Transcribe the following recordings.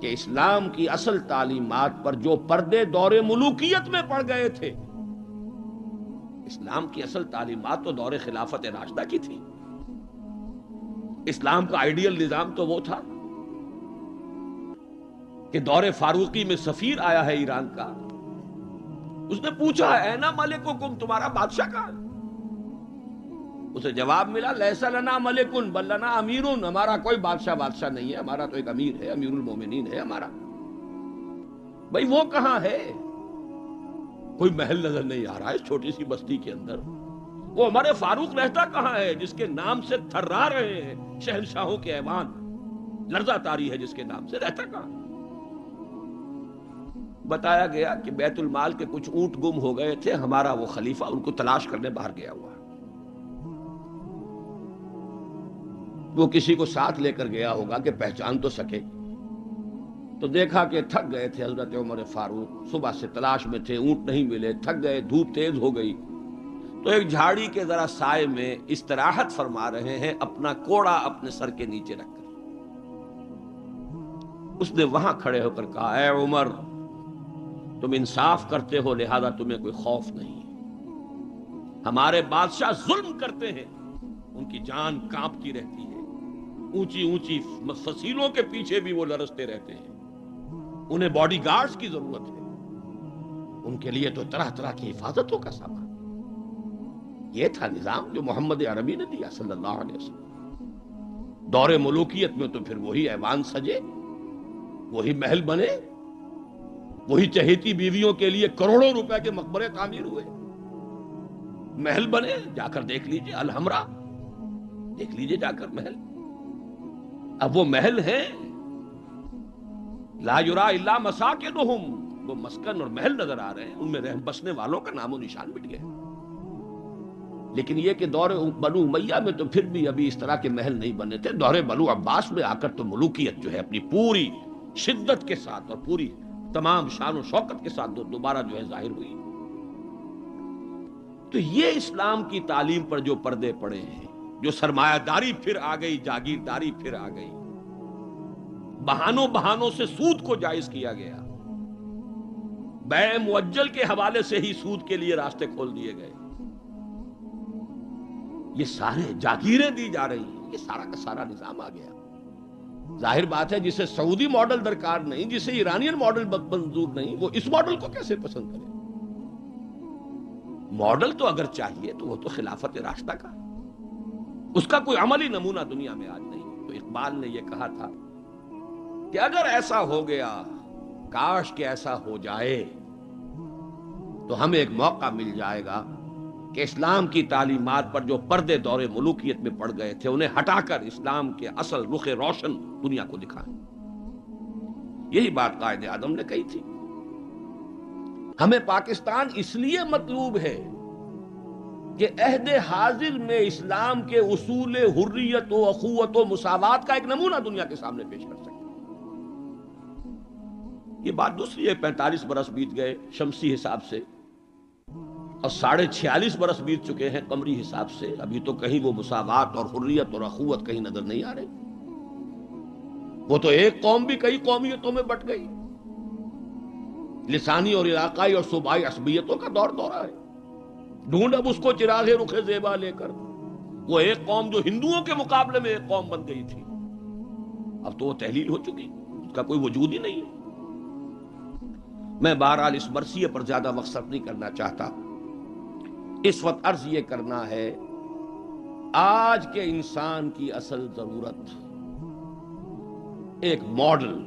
کہ اسلام کی اصل تعلیمات پر جو پردے دور ملوکیت میں پڑ گئے تھے، اسلام کی اصل تعلیمات تو دور خلافت راشدہ کی تھی. اسلام کا آئیڈیل نظام تو وہ تھا کہ دور فاروقی میں سفیر آیا ہے ایران کا، اس نے پوچھا اینا ملککم، تمہارا بادشاہ کہاں ہے؟ اسے جواب ملا لیس لنا ملکن بل لنا امیرن، ہمارا کوئی بادشاہ نہیں ہے، ہمارا تو ایک امیر ہے، امیر المومنین ہے ہمارا. بھئی وہ کہاں ہے؟ کوئی محل نظر نہیں آ رہا ہے اس چھوٹی سی بستی کے اندر. وہ ہمارے فاروق رہتا کہاں ہے جس کے نام سے تھرا رہے ہیں شہنشاہوں کے ایوان، لرزہ طاری ہے جس کے نام سے، رہتا کہاں؟ بتایا گیا کہ بیت المال کے کچھ اونٹ گم ہو گئے تھے، ہمارا وہ خلیفہ ان کو تلاش کرنے باہر گیا ہوا. وہ کسی کو ساتھ لے کر گیا ہوگا کہ پہچان تو سکے. تو دیکھا کہ تھک گئے تھے حضرت عمر فاروق، صبح سے تلاش میں تھے، اونٹ نہیں ملے، تھک گئے، دھوپ تیز ہو گئی، تو ایک جھاڑی کے ذرا سائے میں استراحت فرما رہے ہیں اپنا کوڑا اپنے سر کے نیچے رکھ کر. اس نے وہاں کھڑے ہو کر کہا اے عمر، تم انصاف کرتے ہو لہذا تمہیں کوئی خوف نہیں. ہمارے بادشاہ ظلم کرتے ہیں، ان کی جان کانپتی رہتی ہے، اونچی اونچی فصیلوں کے پیچھے بھی وہ لرزتے رہتے ہیں، انہیں باڈی گارڈز کی ضرورت ہے، ان کے لیے تو طرح طرح کی حفاظتوں کا سامان. یہ تھا نظام جو محمد عربی نے دیا صلی اللہ علیہ وسلم. دور ملوکیت میں تو پھر وہی ایوان سجے، وہی محل بنے، وہی چہیتی بیویوں کے لیے کروڑوں روپے کے مقبرے تعمیر ہوئے، محل بنے. جا کر دیکھ لیجئے الحمرا، دیکھ لیجئے جا کر محل. اب وہ محل ہیں لا یرا الا مساکنہم، وہ مسکن اور محل نظر آ رہے ہیں، ان میں رہ بسنے والوں کا نام و نشان مٹ گیا. لیکن یہ کہ دور بنو امیہ میں تو پھر بھی ابھی اس طرح کے محل نہیں بنے تھے. دور بنو عباس میں آ کر تو ملوکیت جو ہے اپنی پوری شدت کے ساتھ اور پوری تمام شان و شوکت کے ساتھ دوبارہ جو ہے ظاہر ہوئی. تو یہ اسلام کی تعلیم پر جو پردے پڑے ہیں، جو سرمایہ داری پھر آ گئی، جاگیرداری پھر آ گئی، بہانوں سے سود کو جائز کیا گیا، بیع مؤجل کے حوالے سے ہی سود کے لیے راستے کھول دیے گئے، یہ سارے جاگیریں دی جا رہی ہیں، یہ سارا کا سارا نظام آ گیا. ظاہر بات ہے جسے سعودی ماڈل درکار نہیں، جسے ایرانین ماڈل منظور نہیں، وہ اس ماڈل کو کیسے پسند کرے؟ ماڈل تو اگر چاہیے تو وہ تو خلافت راشدہ کا، اس کا کوئی عملی نمونہ دنیا میں آج نہیں. تو اقبال نے یہ کہا تھا کہ اگر ایسا ہو گیا، کاش کہ ایسا ہو جائے، تو ہمیں ایک موقع مل جائے گا کہ اسلام کی تعلیمات پر جو پردے دور ملوکیت میں پڑ گئے تھے انہیں ہٹا کر اسلام کے اصل رخ روشن دنیا کو دکھائیں. یہی بات قائد اعظم نے کہی تھی. ہمیں پاکستان اس لیے مطلوب ہے کہ عہد حاضر میں اسلام کے اصول حریت و اخوت و مساوات کا ایک نمونہ دنیا کے سامنے پیش کر سکے. یہ بات دوسری ہے، 45 برس بیت گئے شمسی حساب سے اور 46.5 برس بیت چکے ہیں قمری حساب سے، ابھی تو کہیں وہ مساوات اور حریت اور اخوت کہیں نظر نہیں آ رہی. وہ تو ایک قوم بھی کئی قومیتوں میں بٹ گئی، لسانی اور علاقائی اور صوبائی عصبیتوں کا دورہ ہے. ڈھونڈ اب اس کو چراغ رخ زیبا لے کر، وہ ایک قوم جو ہندوؤں کے مقابلے میں ایک قوم بن گئی تھی، اب تو وہ تحلیل ہو چکی، اس کا کوئی وجود ہی نہیں ہے. میں بہرحال اس مرثیے پر زیادہ وقت صرف نہیں کرنا چاہتا. اس وقت عرض یہ کرنا ہے، آج کے انسان کی اصل ضرورت ایک ماڈل.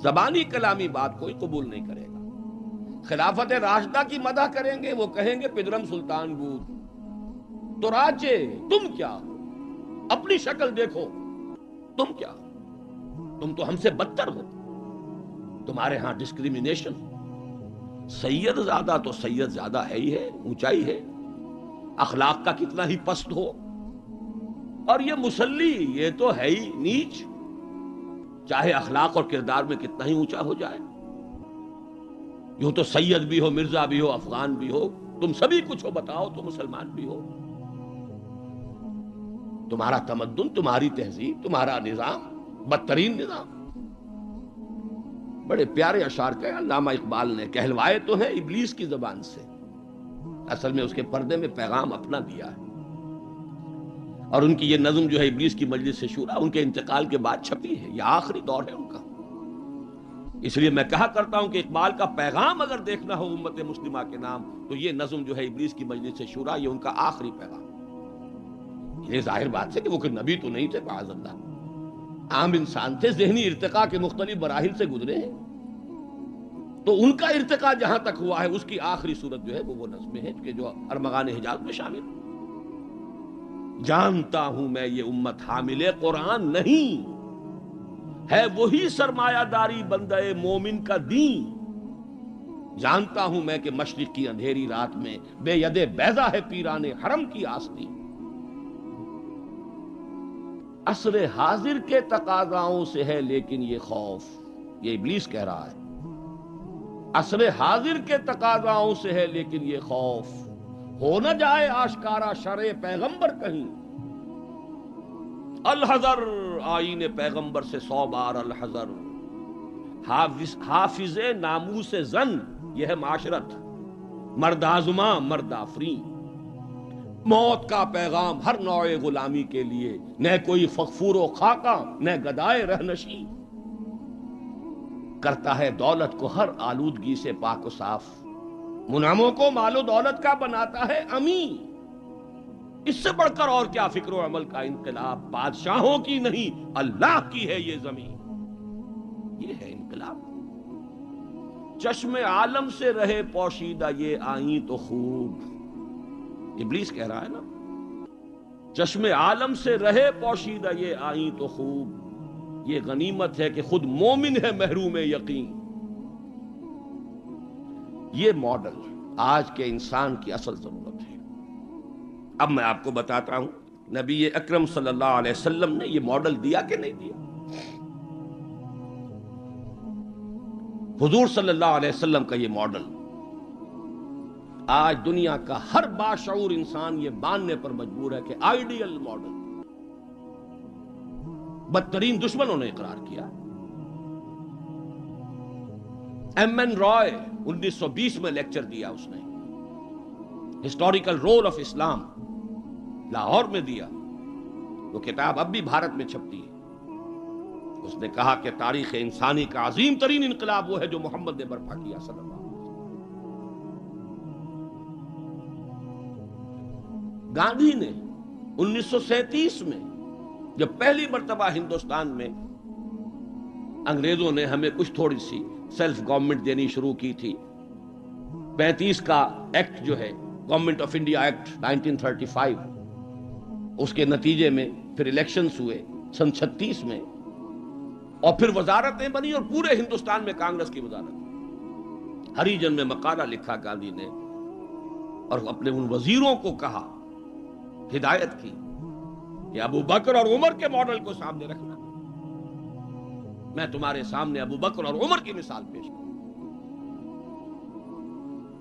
زبانی کلامی بات کوئی قبول نہیں کرے گا. خلافت راشدہ کی مدح کریں گے، وہ کہیں گے پدرم سلطان بود تو راجے، تم کیا ہو؟ اپنی شکل دیکھو، تم کیا ہو؟ تم تو ہم سے بدتر ہو. تمہارے ہاں ڈسکریمنیشن، سید زیادہ تو سید زیادہ ہے ہی ہے، اونچائی ہے، اخلاق کا کتنا ہی پست ہو، اور یہ مسلی یہ تو ہے ہی نیچ، چاہے اخلاق اور کردار میں کتنا ہی اونچا ہو جائے. یوں تو سید بھی ہو، مرزا بھی ہو، افغان بھی ہو، تم سبھی کچھ ہو، بتاؤ تو مسلمان بھی ہو. تمہارا تمدن، تمہاری تہذیب، تمہارا نظام بدترین نظام. بڑے پیارے اشعار کہے علامہ اقبال نے، کہلوائے تو ہیں ابلیس کی زبان سے، اصل میں اس کے پردے میں پیغام اپنا دیا ہے۔ اور ان کی یہ نظم جو ہے ابلیس کی مجلس شورا، ان کے انتقال کے بعد چھپی ہے، یہ آخری دور ہے ان کا۔ اس لیے میں کہا کرتا ہوں کہ اقبال کا پیغام اگر دیکھنا ہو امت مسلمہ کے نام، تو یہ نظم جو ہے ابلیس کی مجلس شورا، یہ ان کا آخری پیغام۔ یہ ظاہر بات ہے کہ وہ کوئی نبی تو نہیں تھے معاذ اللہ، عام انسان تھے، ذہنی ارتقاء کے مختلف مراحل سے گزرے ہیں، تو ان کا ارتقاء جہاں تک ہوا ہے اس کی آخری صورت جو ہے وہ نظمیں ہیں کہ جو ارمغان حجاز میں شامل ہیں۔ جانتا ہوں میں یہ امت حامل قرآن نہیں، ہے وہی سرمایہ داری بندہ مومن کا دین۔ جانتا ہوں میں کہ مشرق کی اندھیری رات میں بے ید بیضا ہے پیران حرم کی آستین۔ عصر حاضر کے تقاضاؤں سے ہے لیکن یہ خوف، یہ ابلیس کہہ رہا ہے، عصر حاضر کے تقاضاؤں سے ہے لیکن یہ خوف، ہو نہ جائے آشکارا شرع پیغمبر کہیں۔ الحذر، آئین پیغمبر سے 100 بار الحذر، حافظ ناموس زن، یہ ہے معاشرت، مرد آزماں مرد آفرین۔ موت کا پیغام ہر نوع غلامی کے لیے، نہ کوئی فغفور و خاکہ نہ گدائے رہنشی۔ کرتا ہے دولت کو ہر آلودگی سے پاک و صاف، منعموں کو مال و دولت کا بناتا ہے امین۔ اس سے بڑھ کر اور کیا فکر و عمل کا انقلاب، بادشاہوں کی نہیں اللہ کی ہے یہ زمین۔ یہ ہے انقلاب۔ چشم عالم سے رہے پوشیدہ یہ آئیں تو خوب، ابلیس کہہ رہا ہے نا، چشم عالم سے رہے پوشیدہ یہ آئیں تو خوب، یہ غنیمت ہے کہ خود مومن ہے محروم یقین۔ یہ ماڈل آج کے انسان کی اصل ضرورت ہے۔ اب میں آپ کو بتاتا ہوں نبی اکرم صلی اللہ علیہ وسلم نے یہ ماڈل دیا کہ نہیں دیا۔ حضور صلی اللہ علیہ وسلم کا یہ ماڈل آج دنیا کا ہر باشعور انسان یہ ماننے پر مجبور ہے کہ آئیڈیل ماڈل، بدترین دشمنوں نے اقرار کیا۔ ایم این رائے 1920 میں لیکچر دیا اس نے، ہسٹوریکل رول آف اسلام، لاہور میں دیا، وہ کتاب اب بھی بھارت میں چھپتی ہے۔ اس نے کہا کہ تاریخ انسانی کا عظیم ترین انقلاب وہ ہے جو محمد نے برپا کیا صلی اللہ علیہ وسلم۔ گاندھی نے 1937 میں جب پہلی مرتبہ ہندوستان میں انگریزوں نے ہمیں کچھ تھوڑی سی سیلف گورنمنٹ دینی شروع کی تھی، 35 کا ایکٹ جو ہے گورنمنٹ آف انڈیا ایکٹ 1935، اس کے نتیجے میں پھر الیکشنز ہوئے سن 36 میں، اور پھر وزارتیں بنی اور پورے ہندوستان میں کانگریس کی وزارت۔ ہریجن میں مقالہ لکھا گاندھی نے اور اپنے ان وزیروں کو کہا، ہدایت کی کہ ابو بکر اور عمر کے ماڈل کو سامنے رکھنا۔ میں تمہارے سامنے ابو بکر اور عمر کی مثال پیش کروں۔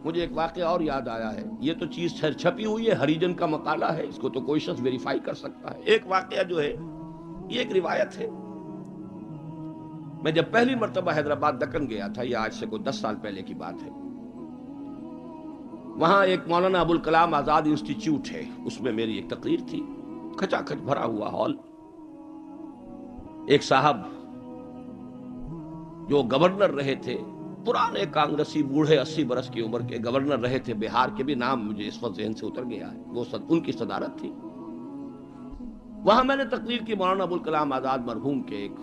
مجھے ایک واقعہ اور یاد آیا ہے، یہ تو چیز چھپی ہوئی ہے، ہریجن کا مقالہ ہے، اس کو تو کوئی شخص ویریفائی کر سکتا ہے۔ ایک واقعہ جو ہے یہ ایک روایت ہے۔ میں جب پہلی مرتبہ حیدرآباد دکن گیا تھا، یہ آج سے کوئی 10 سال پہلے کی بات ہے، وہاں ایک مولانا ابوالکلام آزاد انسٹیٹیوٹ ہے، اس میں میری ایک تقریر تھی، کھچا کھچ بھرا ہوا ہال۔ ایک صاحب جو گورنر رہے تھے، پرانے کانگریسی بوڑھے 80 برس کی عمر کے گورنر رہے تھے بہار کے، بھی نام مجھے اس وقت ذہن سے اتر گیا ہے، وہ ان کی صدارت تھی۔ وہاں میں نے تقریر کی مولانا ابوالکلام آزاد مرحوم کے ایک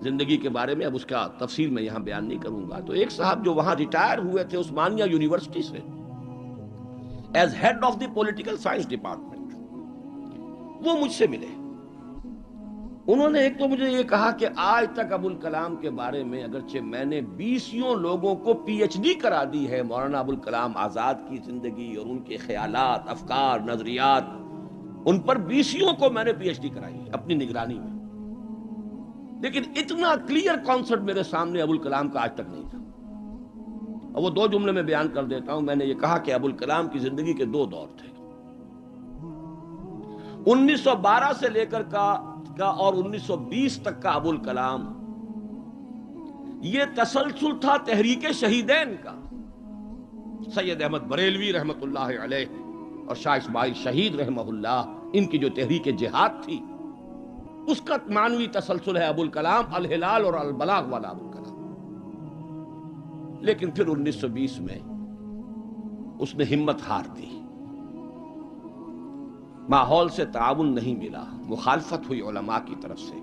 زندگی کے بارے میں، اب اس کا تفصیل میں یہاں بیان نہیں کروں گا۔ تو ایک صاحب جو وہاں ریٹائر ہوئے تھے عثمانیہ یونیورسٹی سے as head of the political science department, وہ مجھ سے ملے۔ انہوں نے ایک تو مجھے یہ کہا کہ آج تک ابوالکلام کے بارے میں اگرچہ میں نے 20 لوگوں کو پی ایچ ڈی کرا دی ہے مولانا ابوالکلام آزاد کی زندگی اور ان کے خیالات، افکار، نظریات، ان پر 20 کو میں نے پی ایچ ڈی کرائی ہے اپنی نگرانی میں، لیکن اتنا کلیئر کانسیپٹ میرے سامنے ابوالکلام کا آج تک نہیں تھا۔ اور وہ 2 جملے میں بیان کر دیتا ہوں۔ میں نے یہ کہا کہ ابوالکلام کی زندگی کے 2 دور تھے، 1912 سے لے کر کا اور 1920 تک کا ابوالکلام، یہ تسلسل تھا تحریک شہیدین کا. سید احمد بریلوی رحمت اللہ علیہ اور شاہ اسماعیل شہید رحمہ اللہ، ان کی جو تحریک جہاد تھی اس کا معنوی تسلسل ہے ابوالکلام الہلال اور البلاغ والا ابوالکلام. لیکن پھر 1920 میں اس نے ہمت ہار دی، ماحول سے تعاون نہیں ملا، مخالفت ہوئی علماء کی طرف سے.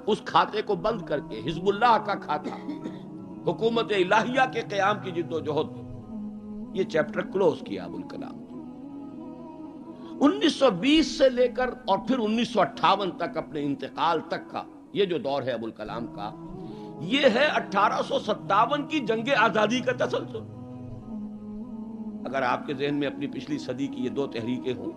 اس کھاتے کو بند کر کے حزب اللہ کا کھاتا، حکومت الہیہ کے قیام کی جد و جہد، یہ چیپٹر کلوز کیا ابوالکلام. 1920 سے لے کر اور پھر 1958 تک، اپنے انتقال تک کا یہ جو دور ہے ابوالکلام کا، یہ ہے 1857 کی جنگ آزادی کا تسلسل. اگر آپ کے ذہن میں اپنی پچھلی صدی کی یہ دو تحریکیں ہوں،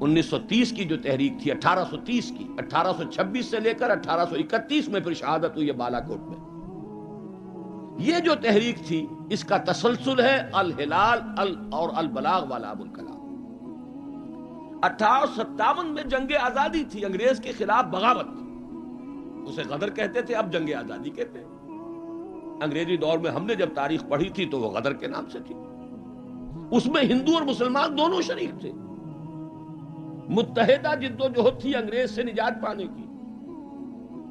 1930 کی جو تحریک تھی، 1830 کی، 1826 سے لے کر 1831 میں پھر شہادت ہوئی ہے بالا کوٹ میں، یہ جو تحریک تھی اس کا تسلسل ہے الہلال اور البلاغ والا ابوالکلام. 1857 میں جنگ آزادی تھی، انگریز کے خلاف بغاوت، اسے غدر کہتے تھے، اب جنگ آزادی کہتے ہیں. انگریزی دور میں ہم نے جب تاریخ پڑھی تھی تو وہ غدر کے نام سے تھی. اس میں ہندو اور مسلمان دونوں شریک تھے، متحدہ جد و جہد تھی انگریز سے نجات پانے کی.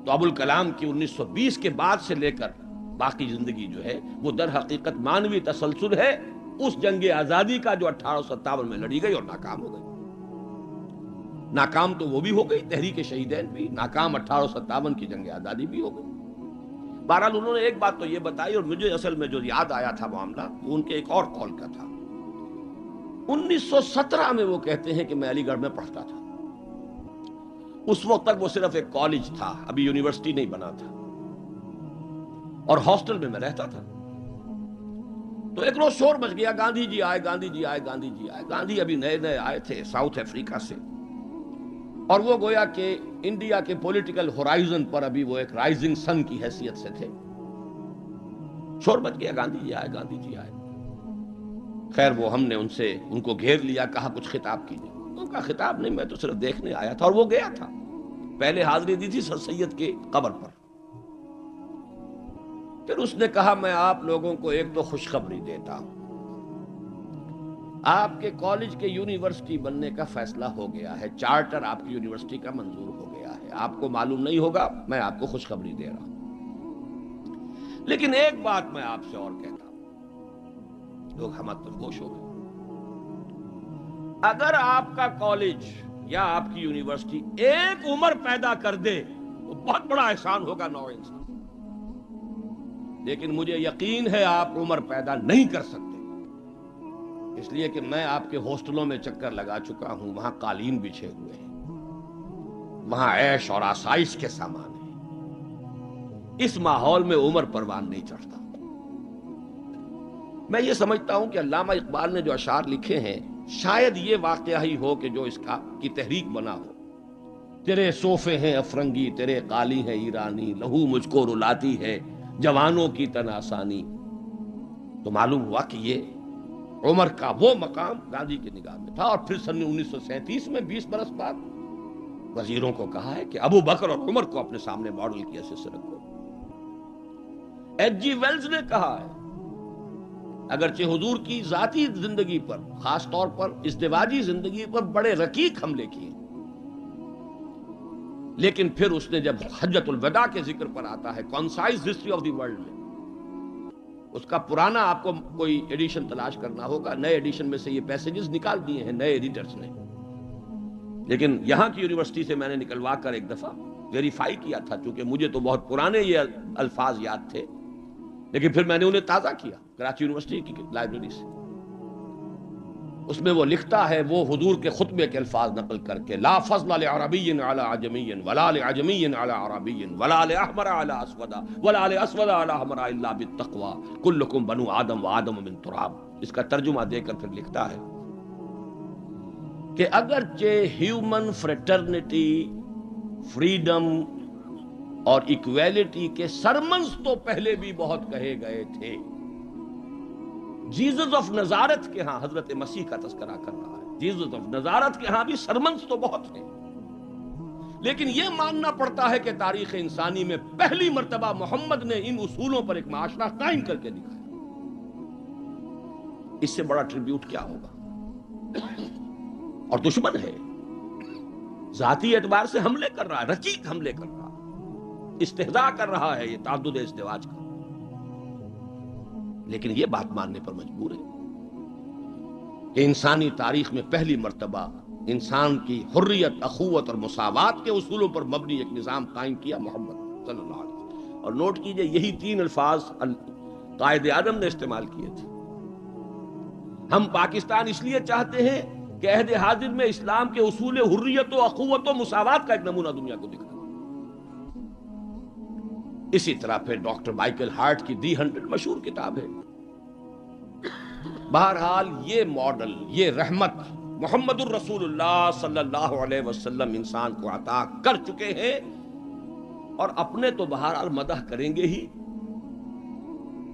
تو ابوالکلام کی 1920 کے بعد سے لے کر باقی زندگی جو ہے وہ در حقیقت مانوی تسلسل ہے اس جنگ آزادی کا جو 1857 میں لڑی گئی اور ناکام ہو گئی. ناکام تو وہ بھی ہو گئی، تحریک شہیدین بھی ناکام، 1857 کی جنگ آزادی بھی ہو گئی. بہرحال انہوں نے ایک بات تو یہ بتائی، اور مجھے اصل میں جو یاد آیا تھا معاملہ وہ ان کے ایک اور قول کا تھا. 1917 میں وہ کہتے ہیں کہ میں علی گڑھ میں پڑھتا تھا. اس وقت تک وہ صرف ایک کالج تھا، ابھی یونیورسٹی نہیں بنا تھا، اور ہاسٹل میں رہتا تھا. تو ایک روز شور مچ گیا، گاندھی جی آئے، گاندھی جی آئے، گاندھی جی آئے. گاندھی ابھی نئے نئے آئے تھے ساؤتھ افریقہ سے، اور وہ گویا کہ انڈیا کے پولیٹیکل ہورائزن پر ابھی وہ ایک رائزنگ سن کی حیثیت سے تھے. شور مچ گیا، گاندھی جی آئے، گاندھی جی آئے. خیر وہ ہم نے ان کو گھیر لیا، کہا کچھ خطاب کیجیے. ان کا خطاب نہیں، میں تو صرف دیکھنے آیا تھا. اور وہ گیا تھا، پہلے حاضری دی تھی سر سید کے قبر پر. پھر اس نے کہا میں آپ لوگوں کو ایک تو خوشخبری دیتا ہوں، آپ کے کالج کے یونیورسٹی بننے کا فیصلہ ہو گیا ہے، چارٹر آپ کی یونیورسٹی کا منظور ہو گیا ہے. آپ کو معلوم نہیں ہوگا، میں آپ کو خوشخبری دے رہا ہوں. لیکن ایک بات میں آپ سے اور کہتا ہوں، لوگ ہم گوش ہو گئے. اگر آپ کا کالج یا آپ کی یونیورسٹی ایک عمر پیدا کر دے تو بہت بڑا احسان ہوگا نو انسان. لیکن مجھے یقین ہے آپ عمر پیدا نہیں کر سکتے، اس لیے کہ میں آپ کے ہاسٹلوں میں چکر لگا چکا ہوں. وہاں قالین بچھے ہوئے ہیں، وہاں عیش اور آسائش کے سامان ہیں. اس ماحول میں عمر پروان نہیں چڑھتا. میں یہ سمجھتا ہوں کہ علامہ اقبال نے جو اشعار لکھے ہیں شاید یہ واقعہ ہی ہو کہ جو اس کی تحریک بنا ہو. تیرے صوفے ہیں افرنگی، تیرے قالی ہیں ایرانی، لہو مجھ کو رلاتی ہے جوانوں کی تن آسانی. تو معلوم ہوا کہ یہ عمر کا وہ مقام گاندھی کی نگاہ میں تھا. اور پھر سن 1937 میں 20 برس بعد وزیروں کو کہا ہے کہ ابو بکر اور عمر کو اپنے سامنے ماڈل کی حیثیت سے رکھو. ایچ جی ویلز نے کہا ہے اگرچہ حضور کی ذاتی زندگی پر، خاص طور پر ازدواجی زندگی پر بڑے رقیق حملے کیے، لیکن پھر اس نے جب حجۃ الوداع کے ذکر پر آتا ہے concise history of the world میں، اس کا پرانا آپ کو کوئی ایڈیشن تلاش کرنا ہوگا، نئے ایڈیشن میں سے یہ پیسیجز نکال دیے ہیں نئے ایڈیٹرز نے. لیکن یہاں کی یونیورسٹی سے میں نے نکلوا کر ایک دفعہ ویریفائی کیا تھا، چونکہ مجھے تو بہت پرانے یہ الفاظ یاد تھے، لیکن پھر میں نے انہیں تازہ کیا کراچی یونیورسٹی کی لائبریری سے. اس میں وہ لکھتا ہے، وہ حضور کے خطبے کے الفاظ نقل کر کے، لا فضل لعربی علی عجمی ولا لعجمی علی عربی ولا لاحمر علی اسود ولا لاسود علی احمر الا بالتقوی کلکم بنو آدم وآدم من تراب. اس کا ترجمہ دے کر پھر لکھتا ہے کہ اگرچہ ہیومن فریٹرنیٹی، فریڈم اور ایکویلٹی کے سرمنز تو پہلے بھی بہت کہے گئے تھے، جیزس آف نزارت کے ہاں، حضرت مسیح کا تذکرہ کر رہا ہے، جیزس آف نزارت کے ہاں بھی سرمنز تو بہت ہیں، لیکن یہ ماننا پڑتا ہے کہ تاریخ انسانی میں پہلی مرتبہ محمد نے ان اصولوں پر ایک معاشرہ قائم کر کے دکھایا. اس سے بڑا ٹریبیوٹ کیا ہوگا؟ اور دشمن ہے، ذاتی اعتبار سے حملے کر رہا ہے، رقیق حملے کر رہا ہے، استہزاء کر رہا ہے یہ تعدد ازدواج کا، لیکن یہ بات ماننے پر مجبور ہے کہ انسانی تاریخ میں پہلی مرتبہ انسان کی حریت، اخوت اور مساوات کے اصولوں پر مبنی ایک نظام قائم کیا محمد صلی اللہ علیہ وسلم. اور نوٹ کیجئے یہی 3 الفاظ قائد اعظم نے استعمال کیے تھے. ہم پاکستان اس لیے چاہتے ہیں کہ عہد حاضر میں اسلام کے اصول حریت و اخوت و مساوات کا ایک نمونہ دنیا کو دکھا. اسی طرح پھر ڈاکٹر مائیکل ہارٹ کی دی 100 مشہور کتاب ہے. بہرحال یہ ماڈل، یہ رحمت محمد الرسول اللہ صلی اللہ علیہ وسلم انسان کو عطا کر چکے ہیں، اور اپنے تو بہرحال مدح کریں گے ہی.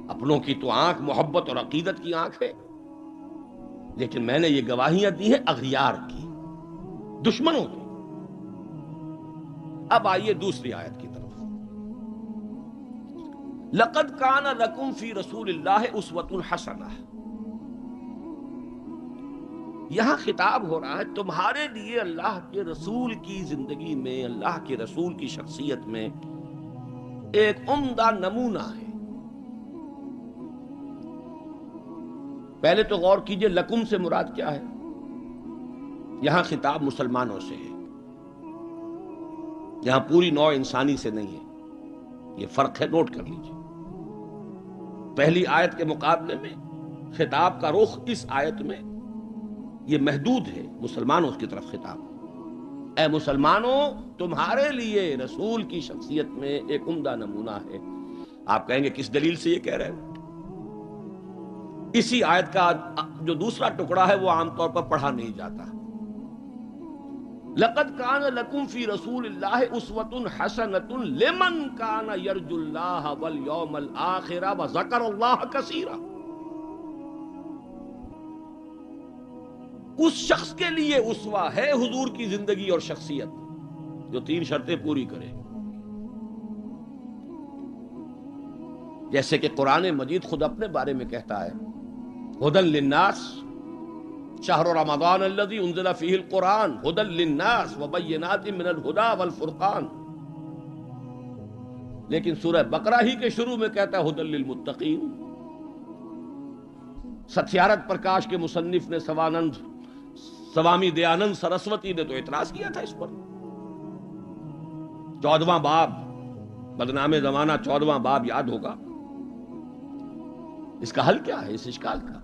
اپنوں کی تو آنکھ محبت اور عقیدت کی آنکھ ہے، لیکن میں نے یہ گواہیاں دی ہیں اغیار کی، دشمنوں کی. اب آئیے دوسری آیت کی طرف. لقد کان لکم فی رسول اللہ اسوۃ حسنہ. یہاں خطاب ہو رہا ہے تمہارے لیے اللہ کے رسول کی زندگی میں، اللہ کے رسول کی شخصیت میں ایک عمدہ نمونہ ہے. پہلے تو غور کیجئے لکم سے مراد کیا ہے. یہاں خطاب مسلمانوں سے ہے، یہاں پوری نوع انسانی سے نہیں ہے. یہ فرق ہے، نوٹ کر لیجئے. پہلی آیت کے مقابلے میں خطاب کا رخ اس آیت میں یہ محدود ہے، مسلمانوں کی طرف خطاب. اے مسلمانوں، تمہارے لیے رسول کی شخصیت میں ایک عمدہ نمونہ ہے. آپ کہیں گے کس دلیل سے یہ کہہ رہے ہیں؟ اسی آیت کا جو دوسرا ٹکڑا ہے وہ عام طور پر پڑھا نہیں جاتا. لقد کان لکم فی رسول اللہ اسوۃ حسنۃ لمن کان یرجو اللہ والیوم الآخر وذکر اللہ کثیرا. اس شخص کے لیے اسوہ ہے حضور کی زندگی اور شخصیت جو 3 شرطیں پوری کرے. جیسے کہ قرآن مجید خود اپنے بارے میں کہتا ہے ہدی للناس شہر رمضان الذی انزل فیہ القرآن ہدی للناس وبینات من الہدی والفرقان. لیکن سورہ بقرہ ہی کے شروع میں کہتا ہے ہدی للمتقین. ستیارتھ پرکاش کے مصنف نے سوامی دیانند سرسوتی نے تو اعتراض کیا تھا اس پر. 14واں باب، بدنام زمانہ 14واں باب یاد ہوگا. اس کا حل کیا ہے اس اشکال کا؟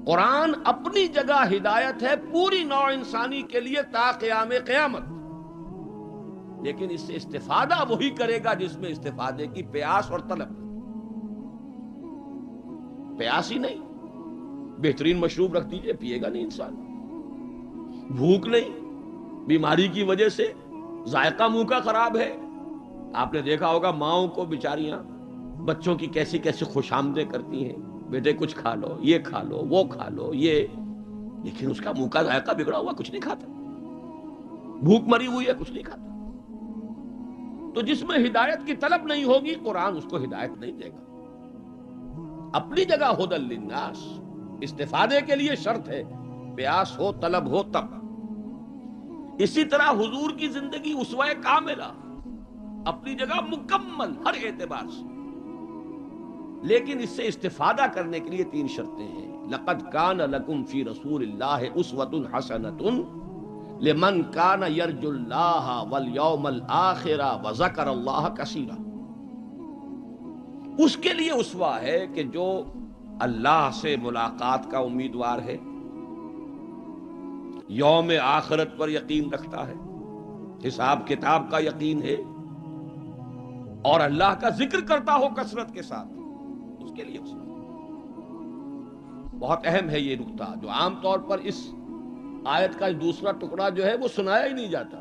قرآن اپنی جگہ ہدایت ہے پوری نوع انسانی کے لیے تا قیام قیامت، لیکن اس سے استفادہ وہی کرے گا جس میں استفادے کی پیاس اور طلب. پیاس ہی نہیں، بہترین مشروب رکھ دیجئے، پیے گا نہیں انسان. بھوک نہیں، بیماری کی وجہ سے ذائقہ منہ کا خراب ہے. آپ نے دیکھا ہوگا ماؤں کو بیچاریاں بچوں کی کیسی کیسی خوش آمدیں کرتی ہیں، بیٹے کچھ کھا لو، یہ کھا لو، وہ کھا لو، یہ، لیکن اس کا منہ کا ذائقہ بگڑا ہوا کچھ نہیں کھاتا، بھوک مری ہوئی ہے کچھ نہیں کھاتا. تو جس میں ہدایت کی طلب نہیں ہوگی قرآن اس کو ہدایت نہیں دے گا. اپنی جگہ ہدی للناس، استفادے کے لیے شرط ہے، پیاس ہو طلب ہو تب. اسی طرح حضور کی زندگی اسوہ کاملہ، اپنی جگہ مکمل ہر اعتبار سے، لیکن اس سے استفادہ کرنے کے لیے 3 شرطیں ہیں. لقد کان لکم فی رسول اللہ اسوۃ حسنۃ لمن کان یرجو اللہ والیوم الآخر وذکر اللہ کثیرا. اس کے لیے اسوہ ہے کہ جو اللہ سے ملاقات کا امیدوار ہے، یوم آخرت پر یقین رکھتا ہے، حساب کتاب کا یقین ہے، اور اللہ کا ذکر کرتا ہو کثرت کے ساتھ، اس کے لیے اسوہ. بہت اہم ہے یہ نقطہ جو عام طور پر اس آیت کا دوسرا ٹکڑا جو ہے وہ سنایا ہی نہیں جاتا.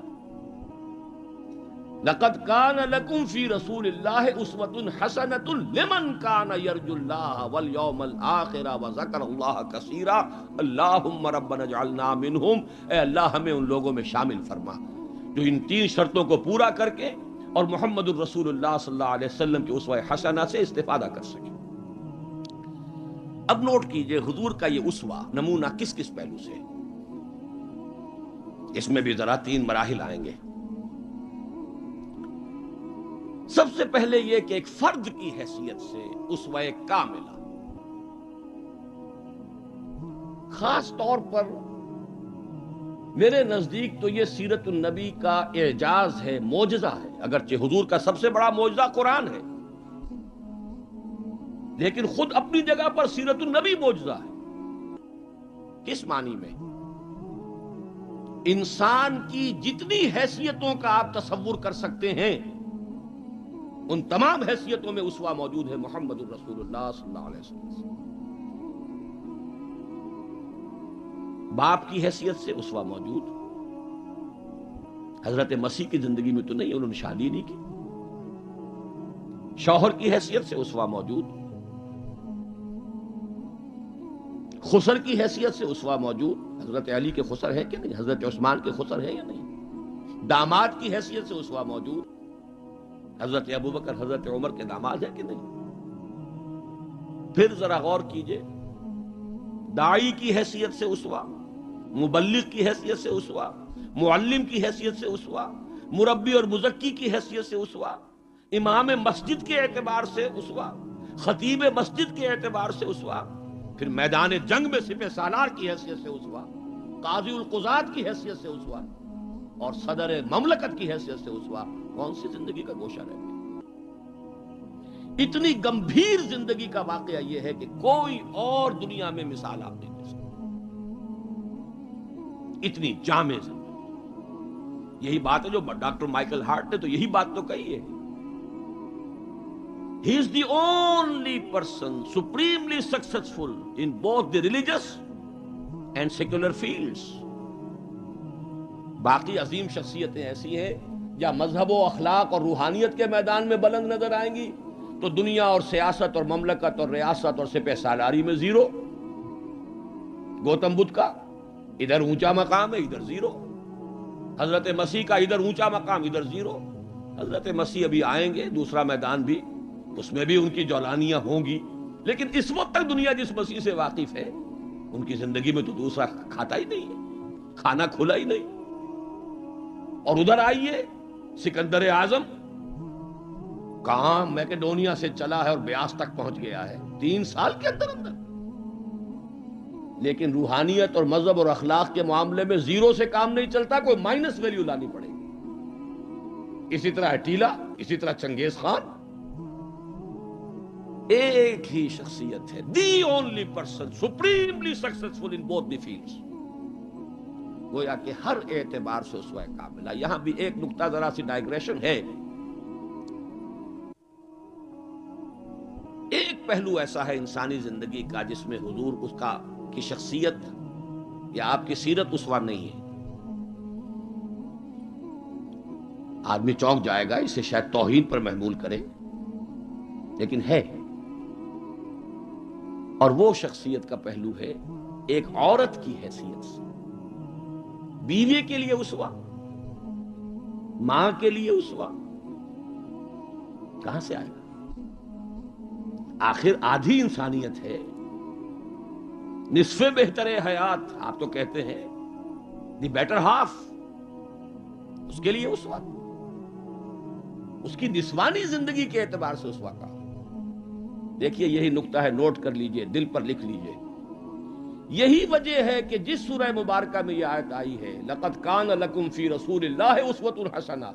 لقد کان لکم فی رسول اللہ اسوۃ حسنۃ لمن کان یرجو اللہ والیوم الآخر وذکر اللہ کثیرا. اللہم ربنا اجعلنا منہم، اے اللہ ہمیں ان لوگوں میں شامل فرما جو ان 3 شرطوں کو پورا کر کے اور محمد الرسول اللہ صلی اللہ علیہ وسلم کی اسوہ حسنہ سے استفادہ کر سکے۔ اب نوٹ کیجئے حضور کا یہ اسوہ نمونہ کس کس پہلو سے ہے۔ اس میں بھی ذرا 3 مراحل آئیں گے۔ سب سے پہلے یہ کہ ایک فرد کی حیثیت سے اسوہ کاملہ، خاص طور پر میرے نزدیک تو یہ سیرت النبی کا اعجاز ہے، معجزہ ہے۔ اگرچہ حضور کا سب سے بڑا معجزہ قرآن ہے، لیکن خود اپنی جگہ پر سیرت النبی معجزہ ہے۔ کس معنی میں؟ انسان کی جتنی حیثیتوں کا آپ تصور کر سکتے ہیں ان تمام حیثیتوں میں اسوہ موجود ہے محمد الرسول اللہ صلی اللہ علیہ وسلم۔ باپ کی حیثیت سے اسوہ موجود، حضرت مسیح کی زندگی میں تو نہیں، انہوں نے شادی نہیں کی۔ شوہر کی حیثیت سے اسوہ موجود، خسر کی حیثیت سے اسوہ موجود، حضرت علی کے خسر ہے کہ نہیں، حضرت عثمان کے خسر ہے یا نہیں۔ داماد کی حیثیت سے اسوہ موجود، حضرت ابوبکر حضرت عمر کے داماد ہے کہ نہیں۔ پھر ذرا غور کیجئے، داعی کی حیثیت سے اسوہ، مبلغ کی حیثیت سے اسوہ، معلم کی حیثیت سے اسوہ، مربی اور مزکی کی حیثیت سے اسوہ، امام مسجد کے اعتبار سے اسوہ، خطیب مسجد کے اعتبار سے اسوہ، پھر میدان جنگ میں سپہ سالار کی حیثیت سے اسوہ، قاضی القضات کی حیثیت سے اسوہ، اور صدر مملکت کی حیثیت سے اسوہ۔ کون سی زندگی کا گوشہ رہ گیا؟ اتنی گمبھیر زندگی کا واقعہ یہ ہے کہ کوئی اور دنیا میں مثال آپ نہیں دے سکتے، اتنی جامع زندگی۔ یہی بات ہے جو ڈاکٹر مائیکل ہارٹ نے تو یہی بات تو کہی ہے۔ He is the only person supremely successful in both the religious and secular fields۔ باقی عظیم شخصیتیں ایسی ہیں یا مذہب و اخلاق اور روحانیت کے میدان میں بلند نظر آئیں گی تو دنیا اور سیاست اور مملکت اور ریاست اور سپہ سالاری میں زیرو۔ گوتم بدھ کا ادھر اونچا مقام ہے، ادھر زیرو۔ حضرت مسیح کا ادھر اونچا مقام، ادھر زیرو۔ حضرت مسیح ابھی آئیں گے، دوسرا میدان بھی، اس میں بھی ان کی جولانیاں ہوں گی، لیکن اس وقت تک دنیا جس مسیح سے واقف ہے ان کی زندگی میں تو دوسرا کھاتا ہی نہیں ہے، کھانا کھلا ہی نہیں۔ اور ادھر آئیے، سکندر اعظم کہاں میکڈونیا سے چلا ہے اور بیاس تک پہنچ گیا ہے 3 سال کے اندر اندر، لیکن روحانیت اور مذہب اور اخلاق کے معاملے میں زیرو سے کام نہیں چلتا، کوئی مائنس ویلیو لانی پڑے گی۔ اسی طرح اٹیلا، اسی طرح چنگیز خان۔ ایک ہی شخصیت ہے، the only person supremely successful in both the fields, گویا کہ ہر اعتبار سے اسوہ کاملہ۔ یہاں بھی ایک نقطہ ذرا سی ڈائگریشن ہے۔ ایک پہلو ایسا ہے انسانی زندگی کا جس میں حضور اس کا کی شخصیت یا آپ کی سیرت اسوہ نہیں ہے۔ آدمی چونک جائے گا، اسے شاید توہین پر محمول کرے، لیکن ہے۔ اور وہ شخصیت کا پہلو ہے ایک عورت کی حیثیت سے، بیوی کے لیے اسوہ، ماں کے لیے اسوہ، کہاں سے آئے گا؟ آخر آدھی انسانیت ہے، نصف بہتر حیات آپ تو کہتے ہیں، دی بیٹر ہاف، اس کے لیے اسوہ، اس کی نسوانی زندگی کے اعتبار سے اسوہ کا۔ دیکھیے یہی نقطہ ہے، نوٹ کر لیجئے، دل پر لکھ لیجئے۔ یہی وجہ ہے کہ جس سورہ مبارکہ میں یہ آیت آئی ہے لَقَدْ كَانَ لَكُمْ فِي رَسُولِ اللَّهِ أُسْوَةٌ حَسَنَةٌ،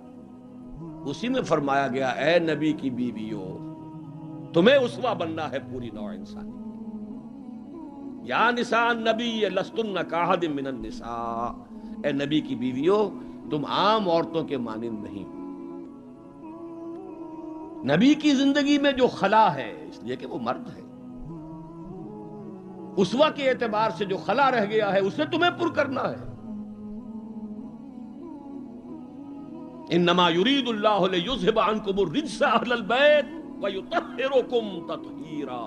اسی میں فرمایا گیا اے نبی کی بیویوں تمہیں اسوہ بننا ہے پوری نوع انسانی۔ یا نساء النبی لستن کاحد من النساء، اے نبی کی بیویوں تم عام عورتوں کے مانند نہیں۔ نبی کی زندگی میں جو خلا ہے، اس لیے کہ وہ مرد ہے، اسوہ کے اعتبار سے جو خلا رہ گیا ہے اسے تمہیں پر کرنا ہے۔ انما یرید اللہ لیذھب عنکم الرجس اہل البیت ویطہرکم تطہیرا،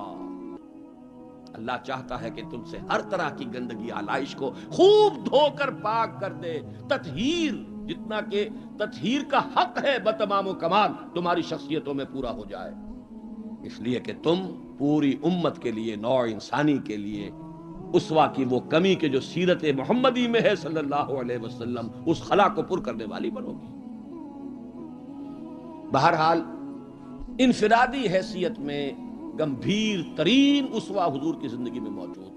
اللہ چاہتا ہے کہ تم سے ہر طرح کی گندگی آلائش کو خوب دھو کر پاک کر دے، تطہیر جتنا کہ تطہیر کا حق ہے بتمام و کمال تمہاری شخصیتوں میں پورا ہو جائے، اس لیے کہ تم پوری امت کے لیے، نوع انسانی کے لیے اسوہ کی وہ کمی کہ جو سیرت محمدی میں ہے صلی اللہ علیہ وسلم، اس خلا کو پر کرنے والی بنو گی۔ بہرحال انفرادی حیثیت میں گمبھیر ترین اسوہ حضور کی زندگی میں موجود،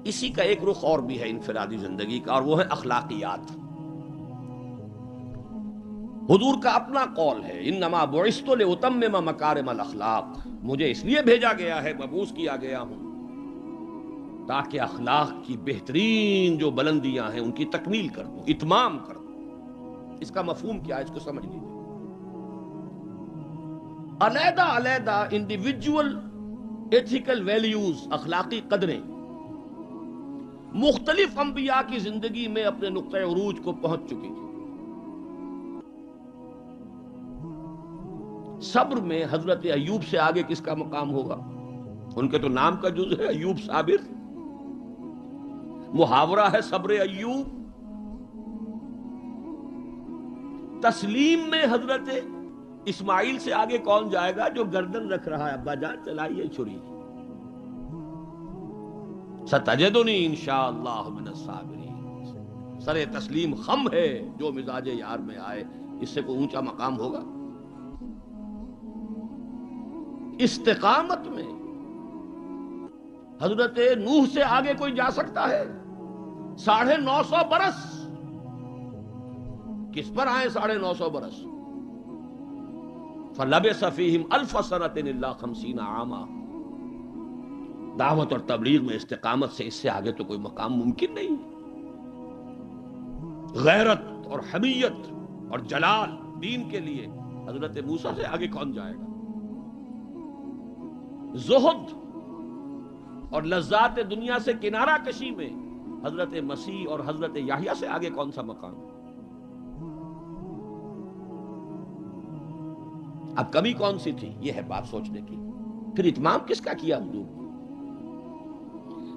اسی کا ایک رخ اور بھی ہے انفرادی زندگی کا، اور وہ ہے اخلاقیات۔ حضور کا اپنا قول ہے، انما بعثت لاتمم مکارم الاخلاق، مجھے اس لیے بھیجا گیا ہے، مبعوث کیا گیا ہوں تاکہ اخلاق کی بہترین جو بلندیاں ہیں ان کی تکمیل کر دوں، اتمام کر دوں۔ اس کا مفہوم کیا ہے، اس کو سمجھ لیجیے۔ علیحدہ علیحدہ انڈیویجول ایتھیکل ویلیوز، اخلاقی قدریں مختلف انبیاء کی زندگی میں اپنے نقطۂ عروج کو پہنچ چکی تھی۔ صبر میں حضرت ایوب سے آگے کس کا مقام ہوگا؟ ان کے تو نام کا جز ہے ایوب صابر، محاورہ ہے صبر ایوب۔ تسلیم میں حضرت اسماعیل سے آگے کون جائے گا؟ جو گردن رکھ رہا ہے، ابا جان چلائیے چھری، ستجدنی انشاءاللہ من الصابرین۔ سر تسلیم خم ہے جو مزاج یار میں آئے، اس سے کوئی اونچا مقام ہوگا؟ استقامت میں حضرت نوح سے آگے کوئی جا سکتا ہے؟ 950 برس کس پر آئے؟ 950 برس۔ فَلَبِثَ فِيهِمْ أَلْفَ سَنَةٍ إِلَّا 50 عاما۔ دعوت اور تبلیغ میں استقامت سے اس سے آگے تو کوئی مقام ممکن نہیں۔ غیرت اور حمیت اور جلال دین کے لیے حضرت موسیٰ سے آگے کون جائے گا؟ زہد اور لذات دنیا سے کنارہ کشی میں حضرت مسیح اور حضرت یحییٰ سے آگے کون سا مقام؟ اب کمی کون سی تھی؟ یہ ہے بات سوچنے کی۔ پھر اتمام کس کا کیا حضور؟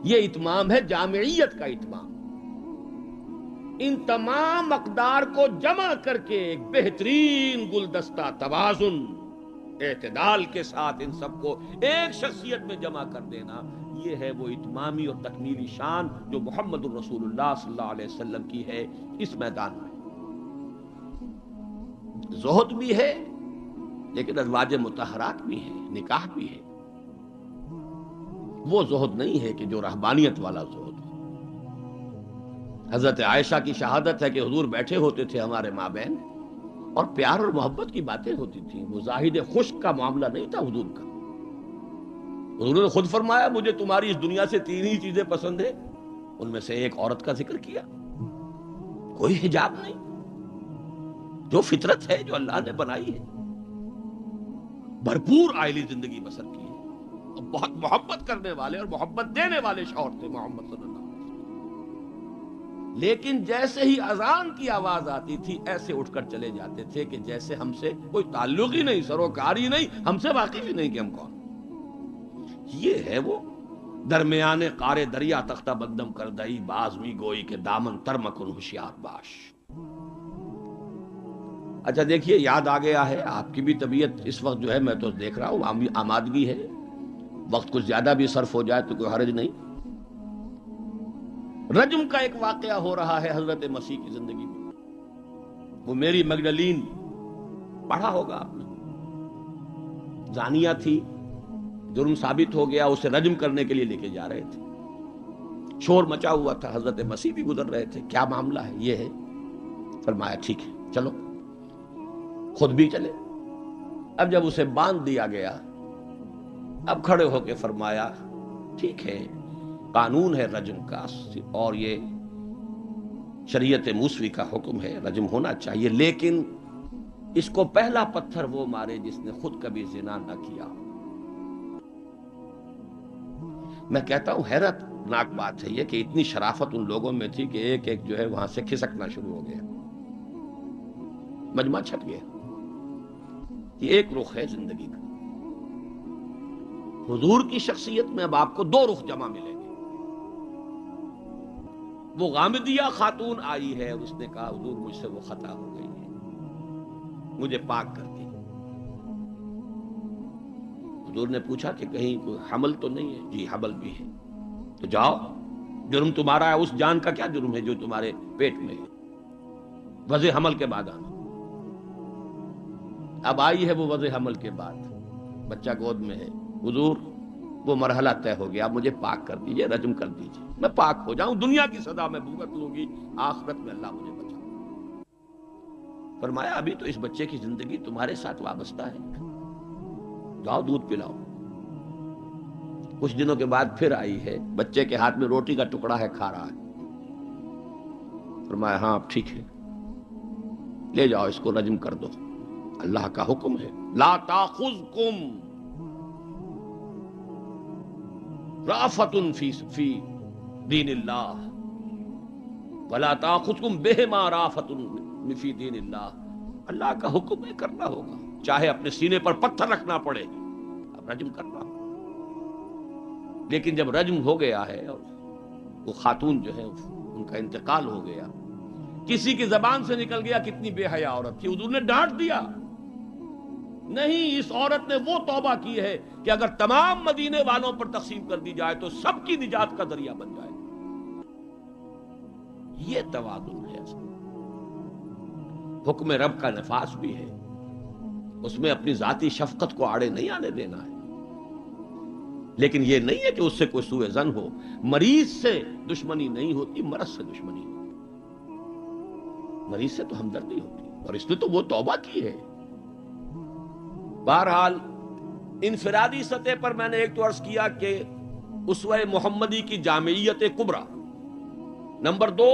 یہ اتمام ہے جامعیت کا اتمام، ان تمام اقدار کو جمع کر کے ایک بہترین گلدستہ توازن، اعتدال کے ساتھ ان سب کو ایک شخصیت میں جمع کر دینا، یہ ہے وہ اتمامی اور تکمیلی شان جو محمد الرسول اللہ صلی اللہ علیہ وسلم کی ہے اس میدان میں۔ زہد بھی ہے لیکن ازواج مطہرات بھی ہے، نکاح بھی ہے۔ وہ زہد نہیں ہے کہ جو رہبانیت والا زہد ہو۔ حضرت عائشہ کی شہادت ہے کہ حضور بیٹھے ہوتے تھے ہمارے مابین اور پیار اور محبت کی باتیں ہوتی تھیں، وہ زاہد خشک کا معاملہ نہیں تھا حضور کا۔ حضور نے خود فرمایا مجھے تمہاری اس دنیا سے 3 ہی چیزیں پسند ہیں، ان میں سے ایک عورت کا ذکر کیا، کوئی حجاب نہیں، جو فطرت ہے جو اللہ نے بنائی ہے، بھرپور عائلی زندگی بسر کی ہے، اور بہت محبت کرنے والے اور محبت دینے والے شوہر تھے محمد صلی اللہ علیہ وسلم۔ لیکن جیسے ہی اذان کی آواز آتی تھی ایسے اٹھ کر چلے جاتے تھے کہ جیسے ہم سے کوئی تعلق ہی نہیں، سروکار ہی نہیں، ہم سے واقف ہی نہیں کہ ہم کون۔ یہ ہے وہ درمیان قار دریا تختہ بندم کر دئی، بازمی گوئی کے دامن تر مکن ہوشیار باش۔ اچھا دیکھیے یاد آ گیا ہے، آپ کی بھی طبیعت اس وقت جو ہے میں تو دیکھ رہا ہوں آمادگی ہے، وقت کچھ زیادہ بھی صرف ہو جائے تو کوئی حرج نہیں۔ رجم کا ایک واقعہ ہو رہا ہے حضرت مسیح کی زندگی میں، وہ میری مگدلین پڑھا ہوگا آپ نے، زانیہ تھی، جرم ثابت ہو گیا، اسے رجم کرنے کے لیے لے کے جا رہے تھے، شور مچا ہوا تھا، حضرت مسیح بھی گزر رہے تھے، کیا معاملہ ہے؟ یہ ہے، فرمایا ٹھیک ہے چلو، خود بھی چلے۔ اب جب اسے باندھ دیا گیا، اب کھڑے ہو کے فرمایا ٹھیک ہے قانون ہے رجم کا، اور یہ شریعت موسوی کا حکم ہے، رجم ہونا چاہیے، لیکن اس کو پہلا پتھر وہ مارے جس نے خود کبھی زنا نہ کیا۔ میں کہتا ہوں حیرت ناک بات ہے یہ کہ اتنی شرافت ان لوگوں میں تھی کہ ایک ایک جو ہے وہاں سے کھسکنا شروع ہو گیا، مجمع چھٹ گیا۔ یہ ایک رخ ہے زندگی کا۔ حضور کی شخصیت میں اب آپ کو 2 رخ جمع ملیں گے۔ وہ غامدیہ خاتون آئی ہے اور اس نے کہا حضور مجھ سے وہ خطا ہو گئی ہے، مجھے پاک کر دی۔ حضور نے پوچھا کہ کہیں کوئی حمل تو نہیں ہے؟ جی حمل بھی ہے۔ تو جاؤ، جرم تمہارا ہے، اس جان کا کیا جرم ہے جو تمہارے پیٹ میں ہے؟ وضع حمل کے بعد آنا۔ اب آئی ہے وہ وضع حمل کے بعد، بچہ گود میں ہے۔ حضور وہ مرحلہ طے ہو گیا، اب مجھے پاک کر دیجئے، رجم کر دیجئے، میں پاک ہو جاؤں، دنیا کی سزا میں بھگت لوں گی، آخرت میں اللہ مجھے بچا۔ فرمایا ابھی تو اس بچے کی زندگی تمہارے ساتھ وابستہ ہے، جاؤ دودھ پلاؤ۔ کچھ دنوں کے بعد پھر آئی ہے، بچے کے ہاتھ میں روٹی کا ٹکڑا ہے، کھا رہا ہے۔ فرمایا ہاں اب ٹھیک ہے، لے جاؤ اس کو رجم کر دو، اللہ کا حکم ہے۔ لا تاخذکم رافت فی دین اللہ ولا تاخذکم بہما رافت فی دین اللہ، اللہ کا حکم ہے، کرنا ہوگا، چاہے اپنے سینے پر پتھر رکھنا پڑے، اب رجم کرنا ہوگا۔ لیکن جب رجم ہو گیا ہے اور وہ خاتون جو ہے ان کا انتقال ہو گیا، کسی کی زبان سے نکل گیا کتنی بے حیا عورت تھی، حضور نے ڈانٹ دیا، نہیں، اس عورت نے وہ توبہ کی ہے کہ اگر تمام مدینے والوں پر تقسیم کر دی جائے تو سب کی نجات کا ذریعہ بن جائے۔ یہ توازن ہے، حکم رب کا نفاذ بھی ہے، اس میں اپنی ذاتی شفقت کو آڑے نہیں آنے دینا ہے، لیکن یہ نہیں ہے کہ اس سے کوئی سوء ظن ہو۔ مریض سے دشمنی نہیں ہوتی، مرض سے دشمنی ہوتی، مریض سے تو ہمدردی ہوتی، اور اس نے تو وہ توبہ کی ہے۔ بہرحال انفرادی سطح پر میں نے ایک تو عرض کیا کہ اسوہ محمدی کی جامعیت کبریٰ، نمبر 2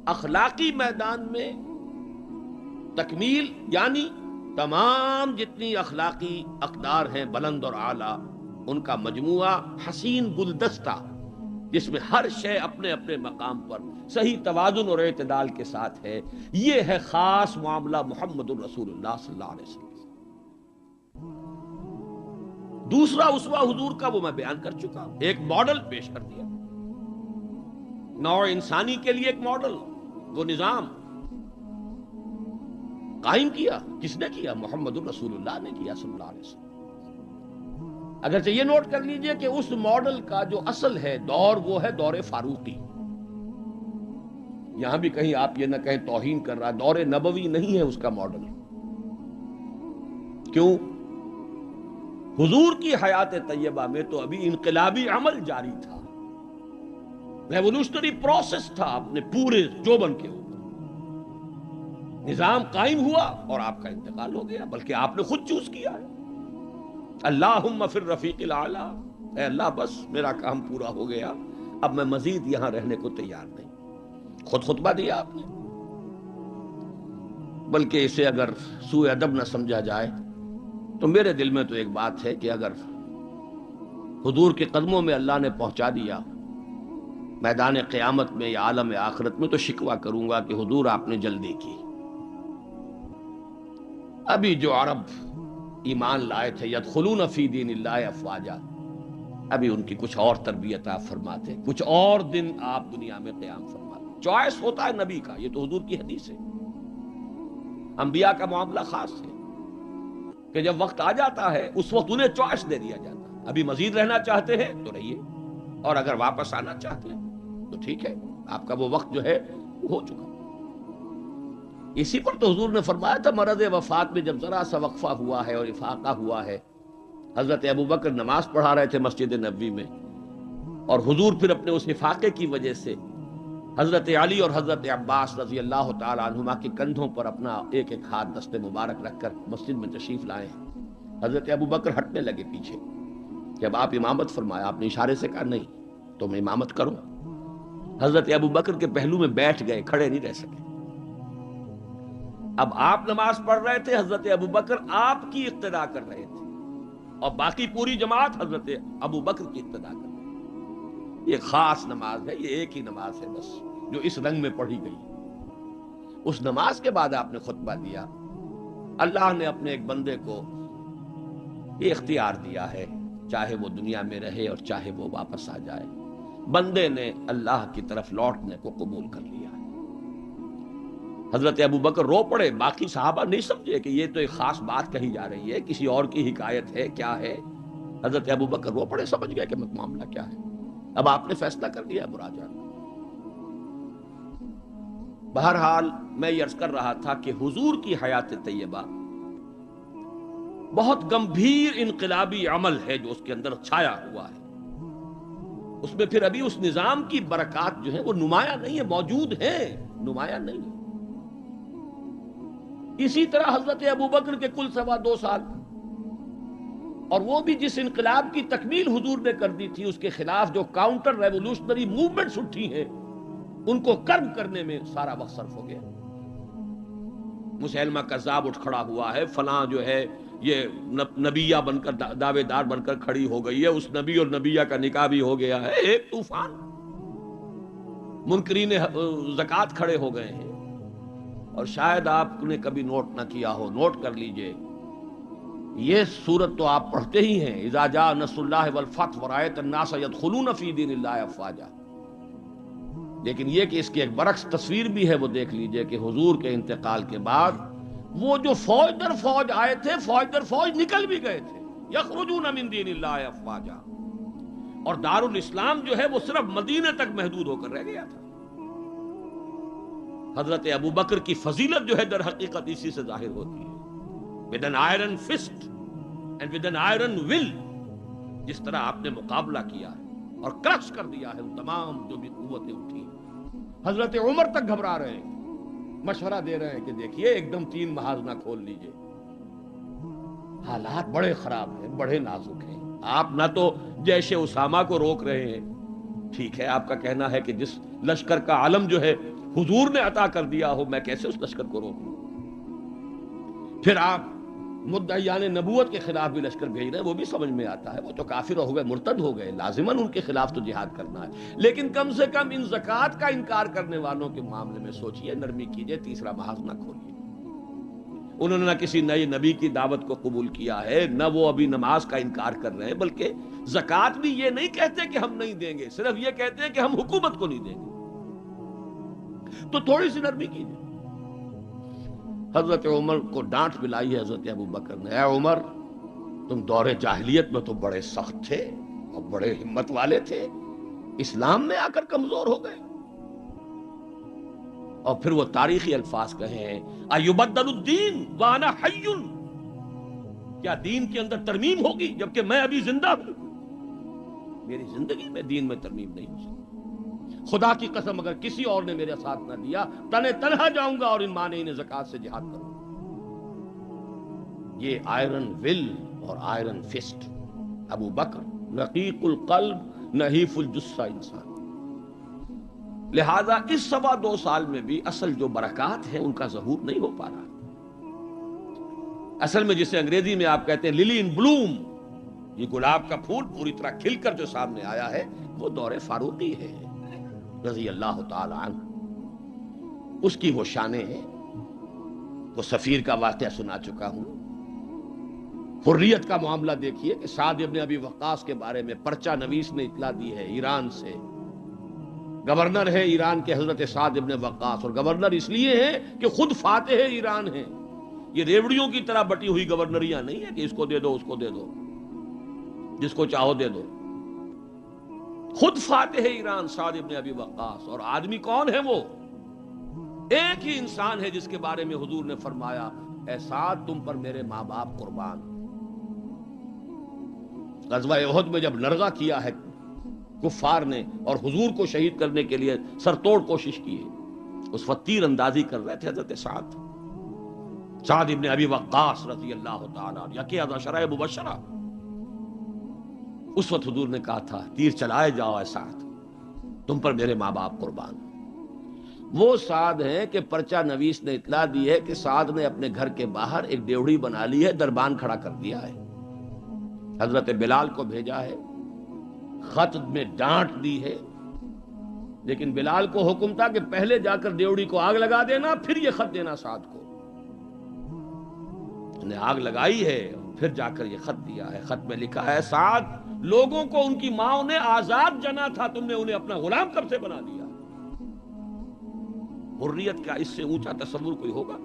اخلاقی میدان میں تکمیل، یعنی تمام جتنی اخلاقی اقدار ہیں بلند اور اعلیٰ، ان کا مجموعہ حسین گلدستہ، جس میں ہر شے اپنے اپنے مقام پر صحیح توازن اور اعتدال کے ساتھ ہے، یہ ہے خاص معاملہ محمد الرسول اللہ صلی اللہ علیہ وسلم۔ دوسرا اسوہ حضور کا وہ میں بیان کر چکا، ایک ماڈل پیش کر دیا، نوع انسانی کے لیے ایک ماڈل، وہ نظام قائم کیا، کس نے کیا؟ محمد الرسول اللہ نے کیا صلی اللہ علیہ وسلم۔ اگرچہ یہ نوٹ کر لیجئے کہ اس ماڈل کا جو اصل ہے دور، وہ ہے دور فاروقی، یہاں بھی کہیں آپ یہ نہ کہیں توہین کر رہا، دور نبوی نہیں ہے اس کا ماڈل۔ کیوں؟ حضور کی حیات طیبہ میں تو ابھی انقلابی عمل جاری تھا، ریولوشنری پروسیس تھا اپنے پورے جوبن کے اوپر، نظام قائم ہوا اور آپ کا انتقال ہو گیا، بلکہ آپ نے خود چوز کیا ہے۔ اللہم فی الرفیق الاعلی، اے اللہ بس میرا کام پورا ہو گیا، اب میں مزید یہاں رہنے کو تیار نہیں، خود خطبہ دیا آپ نے۔ بلکہ اسے اگر سوء ادب نہ سمجھا جائے تو میرے دل میں تو ایک بات ہے کہ اگر حضور کے قدموں میں اللہ نے پہنچا دیا میدان قیامت میں یا عالم آخرت میں، تو شکوہ کروں گا کہ حضور آپ نے جلدی کی۔ ابھی جو عرب ایمان لائے تھے یدخلون فی دین اللہ افواجا، ابھی ان کی کچھ اور تربیت آپ فرماتے، کچھ اور دن آپ دنیا میں قیام فرماتے۔ چوائس ہوتا ہے نبی کا، یہ تو حضور کی حدیث ہے۔ انبیاء کا معاملہ خاص ہے کہ جب وقت آ جاتا ہے اس وقت انہیں چوائس دے دیا جاتا ہے، ابھی مزید رہنا چاہتے ہیں تو رہیے، اور اگر واپس آنا چاہتے ہیں تو ٹھیک ہے، آپ کا وہ وقت جو ہے وہ ہو چکا۔ اسی پر تو حضور نے فرمایا تھا مرض وفات میں جب ذرا سا وقفہ ہوا ہے اور افاقہ ہوا ہے، حضرت ابوبکر نماز پڑھا رہے تھے مسجد نبوی میں، اور حضور پھر اپنے اس افاقے کی وجہ سے حضرت علی اور حضرت عباس رضی اللہ تعالی عنہما کے کندھوں پر اپنا ایک ایک ہاتھ دست مبارک رکھ کر مسجد میں تشریف لائے ہیں۔ حضرت ابوبکر ہٹنے لگے پیچھے، جب آپ امامت فرمایا آپ نے اشارے سے کہا نہیں تم امامت کرو، حضرت ابوبکر کے پہلو میں بیٹھ گئے، کھڑے نہیں رہ سکے۔ اب آپ نماز پڑھ رہے تھے، حضرت ابوبکر آپ کی اقتدا کر رہے تھے، اور باقی پوری جماعت حضرت ابوبکر کی اقتدا کر رہی ہے۔ یہ خاص نماز ہے، یہ ایک ہی نماز ہے بس جو اس رنگ میں پڑھی گئی۔ اس نماز کے بعد آپ نے خطبہ دیا۔ اللہ نے اپنے ایک بندے کو یہ اختیار دیا ہے، چاہے وہ دنیا میں رہے اور چاہے وہ واپس آ جائے، بندے نے اللہ کی طرف لوٹنے کو قبول کر لیا. حضرت ابو بکر رو پڑے. باقی صحابہ نہیں سمجھے کہ یہ تو ایک خاص بات کہی جا رہی ہے، کسی اور کی حکایت ہے، کیا ہے. حضرت ابو بکر رو پڑے، سمجھ گئے کہ معاملہ کیا ہے. اب آپ نے فیصلہ کر لیا ہے مراجعہ. بہرحال میں یہ عرض کر رہا تھا کہ حضور کی حیات طیبہ بہت گمبھیر انقلابی عمل ہے جو اس کے اندر چھایا ہوا ہے. اس میں پھر ابھی اس نظام کی برکات جو ہیں وہ نمایاں نہیں ہے، موجود ہیں، نمایاں نہیں ہے. اسی طرح حضرت ابوبکر کے کل 2.25 سال، اور وہ بھی جس انقلاب کی تکمیل حضور نے کر دی تھی، اس کے خلاف جو کاؤنٹر ریولوشنری موومنٹس اٹھی ہیں ان کو کرب کرنے میں سارا وقت صرف ہو گیا. مسیلمہ کذاب اٹھ کھڑا ہوا ہے، فلاں جو ہے یہ نبیہ بن کر دعوے دار بن کر کھڑی ہو گئی ہے، اس نبی اور نبیہ کا نکاح بھی ہو گیا ہے. ایک طوفان. منکرین زکوٰۃ کھڑے ہو گئے ہیں. اور شاید آپ نے کبھی نوٹ نہ کیا ہو، نوٹ کر لیجئے، یہ سورت تو آپ پڑھتے ہی ہیں، اذا جاء نصر اللہ والفتح ورأیت الناس يدخلون فی دین اللہ افواجا. لیکن یہ کہ اس کی ایک برعکس تصویر بھی ہے، وہ دیکھ لیجئے کہ حضور کے انتقال کے بعد وہ جو فوج در فوج آئے تھے، فوج در فوج نکل بھی گئے تھے. یخرجون من دین اللہ افواجا. اور دارالاسلام جو ہے وہ صرف مدینے تک محدود ہو کر رہ گیا تھا. حضرت ابو بکر کی فضیلت جو ہے در حقیقت اسی سے ظاہر ہوتی ہے. with an iron fist and with an iron will، جس طرح آپ نے مقابلہ کیا ہے اور کرش کر دیا ہے ان تمام جو بھی قوتیں اٹھی. حضرت عمر تک گھبرا رہے ہیں، مشورہ دے رہے ہیں کہ دیکھیے ایک دم 3 محاذ نہ کھول لیجئے، حالات بڑے خراب ہیں، بڑے نازک ہیں. آپ نہ تو جیش اسامہ کو روک رہے ہیں، ٹھیک ہے آپ کا کہنا ہے کہ جس لشکر کا علم جو ہے حضور نے عطا کر دیا ہو، میں کیسے اس لشکر کو روکوں. پھر آپ مدعیان نبوت کے خلاف بھی لشکر بھیج رہے ہیں، وہ بھی سمجھ میں آتا ہے، وہ تو کافر ہو گئے، مرتد ہو گئے، لازماً ان کے خلاف تو جہاد کرنا ہے. لیکن کم سے کم ان زکوٰۃ کا انکار کرنے والوں کے معاملے میں سوچئے، نرمی کیجئے، تیسرا محاذ نہ کھولیے. انہوں نے نہ کسی نئے نبی کی دعوت کو قبول کیا ہے، نہ وہ ابھی نماز کا انکار کر رہے ہیں، بلکہ زکوٰۃ بھی یہ نہیں کہتے کہ ہم نہیں دیں گے، صرف یہ کہتے ہیں کہ ہم حکومت کو نہیں دیں گے. تو تھوڑی سی نرمی کیجئے. حضرت عمر کو ڈانٹ ملائی ہے حضرت ابو بکر نے. اے عمر، تم دور جاہلیت میں تو بڑے سخت تھے اور بڑے ہمت والے تھے، اسلام میں آ کر کمزور ہو گئے. اور پھر وہ تاریخی الفاظ کہے ہیں، ایبدل الدین وانا حی، کیا دین کے اندر ترمیم ہوگی جبکہ میں ابھی زندہ ہوں؟ میری زندگی میں دین میں ترمیم نہیں ہو سکتی. خدا کی قسم اگر کسی اور نے میرے ساتھ نہ دیا، تنہا جاؤں گا اور ان مانعین زکوٰۃ سے جہاد کروں گا. یہ آئرن ول اور آئرن فسٹ ابو بکر، رقیق القلب نحیف الجثہ انسان. لہذا اس 2.25 سال میں بھی اصل جو برکات ہیں ان کا ظہور نہیں ہو پا رہا. اصل میں جسے انگریزی میں آپ کہتے ہیں للی ان بلوم، یہ گلاب کا پھول پوری طرح کھل کر جو سامنے آیا ہے، وہ دور فاروقی ہے رضی اللہ تعالی عنہ. اس کی وہ شانیں ہیں. وہ سفیر کا واقعہ سنا چکا ہوں. حریت کا معاملہ دیکھیے کہ سعد ابن ابی وقاص کے بارے میں پرچہ نویس نے اطلاع دی ہے ایران سے. گورنر ہے ایران کے حضرت سعد ابن وقاص، اور گورنر اس لیے ہے کہ خود فاتح ایران ہیں. یہ ریوڑیوں کی طرح بٹی ہوئی گورنریاں نہیں ہیں کہ اس کو دے دو اس کو دے دو، جس کو چاہو دے دو. خود فاتح ایران سعد ابن ابی وقاص. اور آدمی کون ہے وہ؟ ایک ہی انسان ہے جس کے بارے میں حضور نے فرمایا، اے سعد تم پر میرے ماں باپ قربان. غزوہ احد میں جب نرغہ کیا ہے کفار نے اور حضور کو شہید کرنے کے لیے سرتوڑ کوشش کی ہے، اس وقت تیر اندازی کر رہے تھے حضرت سعد ابن ابی وقاص رضی اللہ تعالیٰ عنہ، یکی از عشرہ مبشرہ. اس وقت حضور نے کہا تھا تیر چلائے جاؤ اے سعد، تم پر میرے ماں باپ قربان. وہ سعد ہیں کہ پرچہ نویس نے اطلاع دی ہے کہ سعد نے اپنے گھر کے باہر ایک ڈیوڑی بنا لی ہے، دربان کھڑا کر دیا ہے، حضرت بلال کو بھیجا ہے، خط میں ڈانٹ دی ہے، لیکن بلال کو حکم تھا کہ پہلے جا کر ڈیوڑی کو آگ لگا دینا، پھر یہ خط دینا سعد کو. نے آگ لگائی ہے، پھر جا کر یہ خط دیا ہے. خط میں لکھا ہے سعد، لوگوں کو ان کی ماں نے آزاد جنا تھا، تم نے انہیں اپنا غلام کب سے بنا دیا. حریت کا اس سے اونچا تصور کوئی ہوگا؟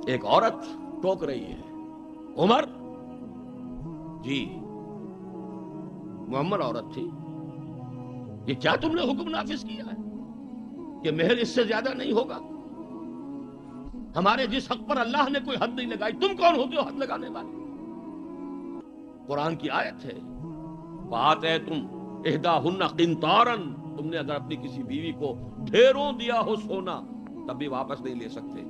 ایک عورت ٹوک رہی ہے، عمر جی محمد عورت تھی، یہ کیا تم نے حکم نافذ کیا ہے کہ مہر اس سے زیادہ نہیں ہوگا؟ ہمارے جس حق پر اللہ نے کوئی حد نہیں لگائی، تم کون ہوتے ہو حد لگانے والے؟ قرآن کی آیت ہے، بات ہے تم احداہن قنطارا، تم نے اگر اپنی کسی بیوی کو ڈھیروں دیا ہو سونا تب بھی واپس نہیں لے سکتے.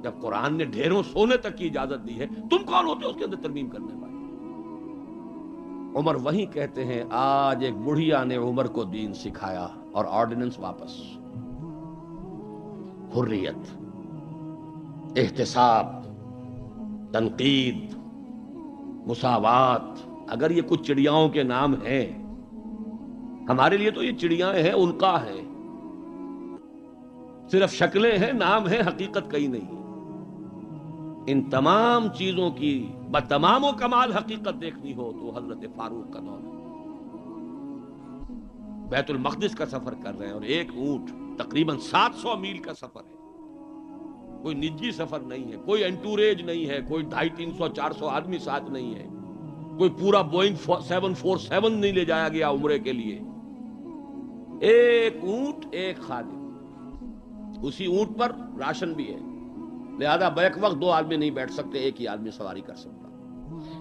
جب قرآن نے ڈھیروں سونے تک کی اجازت دی ہے، تم کون ہوتے ہو اس کے اندر ترمیم کرنے والے؟ عمر وہیں کہتے ہیں آج ایک بڑھیا نے عمر کو دین سکھایا اور آرڈیننس واپس. حریت، احتساب، تنقید، مساوات، اگر یہ کچھ چڑیاؤں کے نام ہیں، ہمارے لیے تو یہ چڑیاں ہیں، ان کا ہے، صرف شکلیں ہیں، نام ہیں، حقیقت کہیں نہیں. ان تمام چیزوں کی بتمام و کمال حقیقت دیکھنی ہو تو حضرت فاروق کا دور ہے. بیت المقدس کا سفر کر رہے ہیں اور ایک اونٹ تقریباً 700 میل کا سفر ہے، کوئی نجی سفر نہیں ہے، کوئی انٹوریج نہیں ہے، کوئی 250-300-400 آدمی ساتھ نہیں ہے، کوئی پورا بوئنگ 747 نہیں لے جایا گیا عمرے کے لیے. ایک اونٹ، ایک خادم، اسی اونٹ پر راشن بھی ہے، لہذا بیک وقت 2 آدمی نہیں بیٹھ سکتے، ایک ہی آدمی سواری کر سکتا.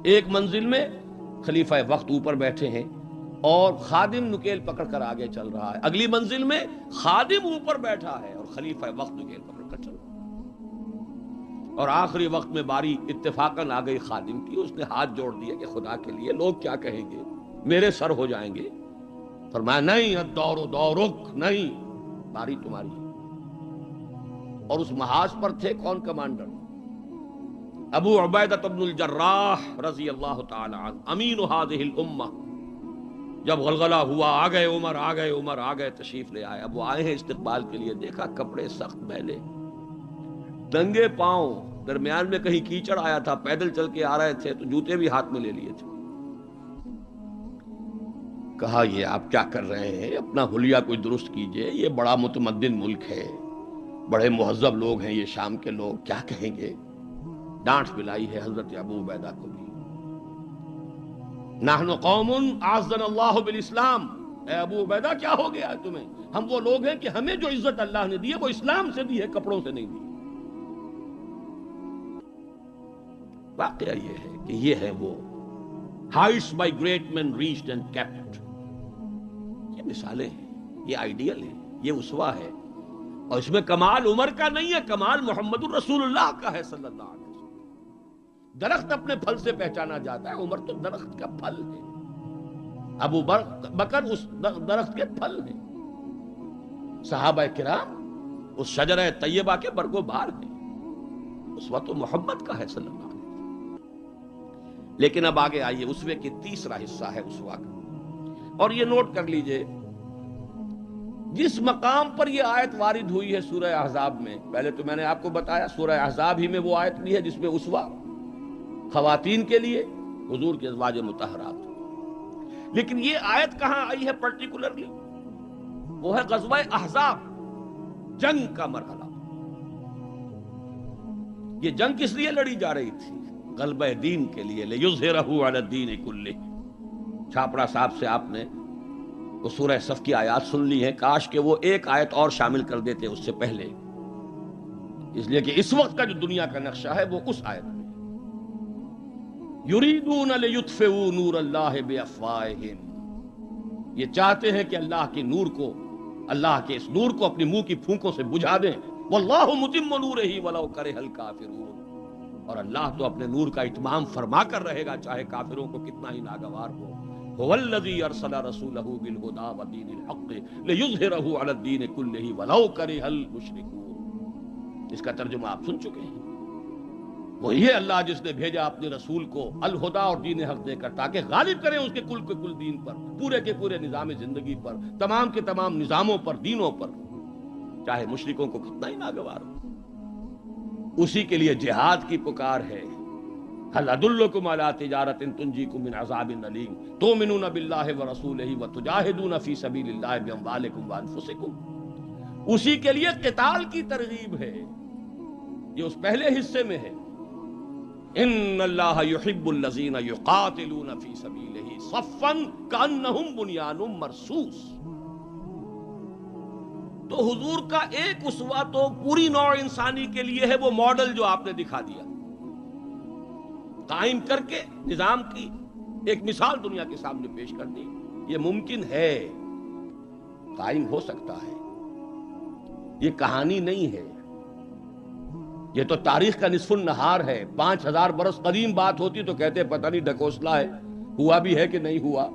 ایک منزل میں خلیفہ وقت اوپر بیٹھے ہیں اور خادم نکیل پکڑ کر آگے چل رہا ہے، اگلی منزل میں خادم اوپر بیٹھا ہے اور خلیفہ وقت نکیل پکڑ کر چل رہا ہے. اور آخری وقت میں باری اتفاقاً آ گئی خادم کی، اس نے ہاتھ جوڑ دیا کہ خدا کے لیے لوگ کیا کہیں گے، میرے سر ہو جائیں گے. فرمایا نہیں، الدور دورک، نہیں، باری تمہاری. اور اس محاذ پر تھے کون کمانڈر؟ ابو عبیدہ بن الجراح رضی اللہ تعالی عنہ، امین هذه الامہ. جب غلغلہ ہوا، آ گئے عمر، آ گئے عمر، آ گئے، تشریف لے آئے. اب وہ آئے ہیں استقبال کے لیے، دیکھا کپڑے سخت میلے، ننگے پاؤں، درمیان میں کہیں کیچڑ آیا تھا، پیدل چل کے آ رہے تھے تو جوتے بھی ہاتھ میں لے لیے تھے. کہا یہ آپ کیا کر رہے ہیں، اپنا حلیہ کوئی درست کیجئے، یہ بڑا متمدن ملک ہے، بڑے مہذب لوگ ہیں یہ شام کے لوگ، کیا کہیں گے. ڈانٹ پلائی ہے حضرت ابو عبیدہ کو بھی. نحن قوم اعزنا اللہ بالاسلام، اے ابو عبیدہ کیا ہو گیا ہے تمہیں، ہم وہ لوگ ہیں کہ ہمیں جو عزت اللہ نے دی ہے وہ اسلام سے دی ہے، کپڑوں سے نہیں دی. واقعہ یہ ہے کہ یہ ہے وہ heights by great men reached and kept. یہ مثالیں ہیں، یہ آئیڈیل ہے، یہ اسوہ ہے، اور اس میں کمال عمر کا نہیں ہے، کمال محمد الرسول اللہ کا ہے صلی اللہ علیہ وسلم. درخت اپنے پھل سے پہچانا جاتا ہے، عمر تو درخت کا پھل ہے، ابو بکر اس درخت کے پھل ہیں، صحابہ کرام اس شجرہ طیبہ کے برگ و بار ہیں. اسوہ تو محمد کا ہے صلی اللہ علیہ وسلم. لیکن اب آگے آئیے، اسوے کی تیسرا حصہ ہے اسوہ کا، اور یہ نوٹ کر لیجئے جس مقام پر یہ آیت وارد ہوئی ہے سورہ احزاب میں. پہلے تو میں نے آپ کو بتایا سورہ احزاب ہی میں وہ آیت بھی ہے جس میں اسوہ خواتین کے لیے حضور کے ازواج مطہرات. لیکن یہ آیت کہاں آئی ہے پرٹیکولرلی؟ وہ ہے غزوہ احزاب، جنگ کا مرحلہ. یہ جنگ کس لیے لڑی جا رہی تھی؟ غلبہ دین کے لیے، لِیُظْهِرَهُ عَلَى الدِّینِ كُلِّهِ. چھاپڑا صاحب سے آپ نے وہ سورہ صف کی آیات سن لی ہیں، کاش کہ وہ ایک آیت اور شامل کر دیتے اس سے پہلے، اس لیے کہ اس وقت کا جو دنیا کا نقشہ ہے وہ اس آیت میں. یریدون لیطفئوا نور اللہ بافواہہم، یہ چاہتے ہیں کہ اللہ کے نور کو، اللہ کے اس نور کو اپنی منہ کی پھونکوں سے بجھا دیں. واللہ متم نورہ ولو کرہ الکافرون، اور اللہ تو اپنے نور کا اتمام فرما کر رہے گا چاہے کافروں کو کتنا ہی ناگوار ہو. هو الذی ارسل رسولہ بالہدی ودین الحق لیظہرہ علی الدین کلہ ولو کرہ المشرکون. اس کا ترجمہ آپ سن چکے ہیں. وہی ہے اللہ جس نے بھیجا اپنے رسول کو الہدا اور دین حق دے کر تاکہ غالب کریں اس کے کل کے کل دین پر، پورے کے پورے نظام زندگی پر، تمام کے تمام نظاموں پر، دینوں پر، چاہے مشرکوں کو کتنا ہی ناگوار ہو. اسی کے لیے جہاد کی پکار ہے. هل ادلکم علی تجارۃ تنجیکم من عذاب الیم تؤمنون باللہ ورسولہ وتجاہدون فی سبیل اللہ باموالکم وانفسکم. اسی کے لیے قتال کی ترغیب ہے. یہ اس پہلے حصے میں ہے. ان اللہ یحب الذین یقاتلون فی سبیلہ صفا کانہم بنیان مرصوص. تو حضور کا ایک اسوہ تو پوری نوع انسانی کے لیے ہے، وہ ماڈل جو آپ نے دکھا دیا، قائم کر کے نظام کی ایک مثال دنیا کے سامنے پیش کر دی. یہ ممکن ہے، قائم ہو سکتا ہے، یہ کہانی نہیں ہے، یہ تو تاریخ کا نصف النہار ہے. 5000 برس قدیم بات ہوتی تو کہتے پتہ نہیں ڈھکوسلا ہے، ہوا بھی ہے کہ نہیں ہوا.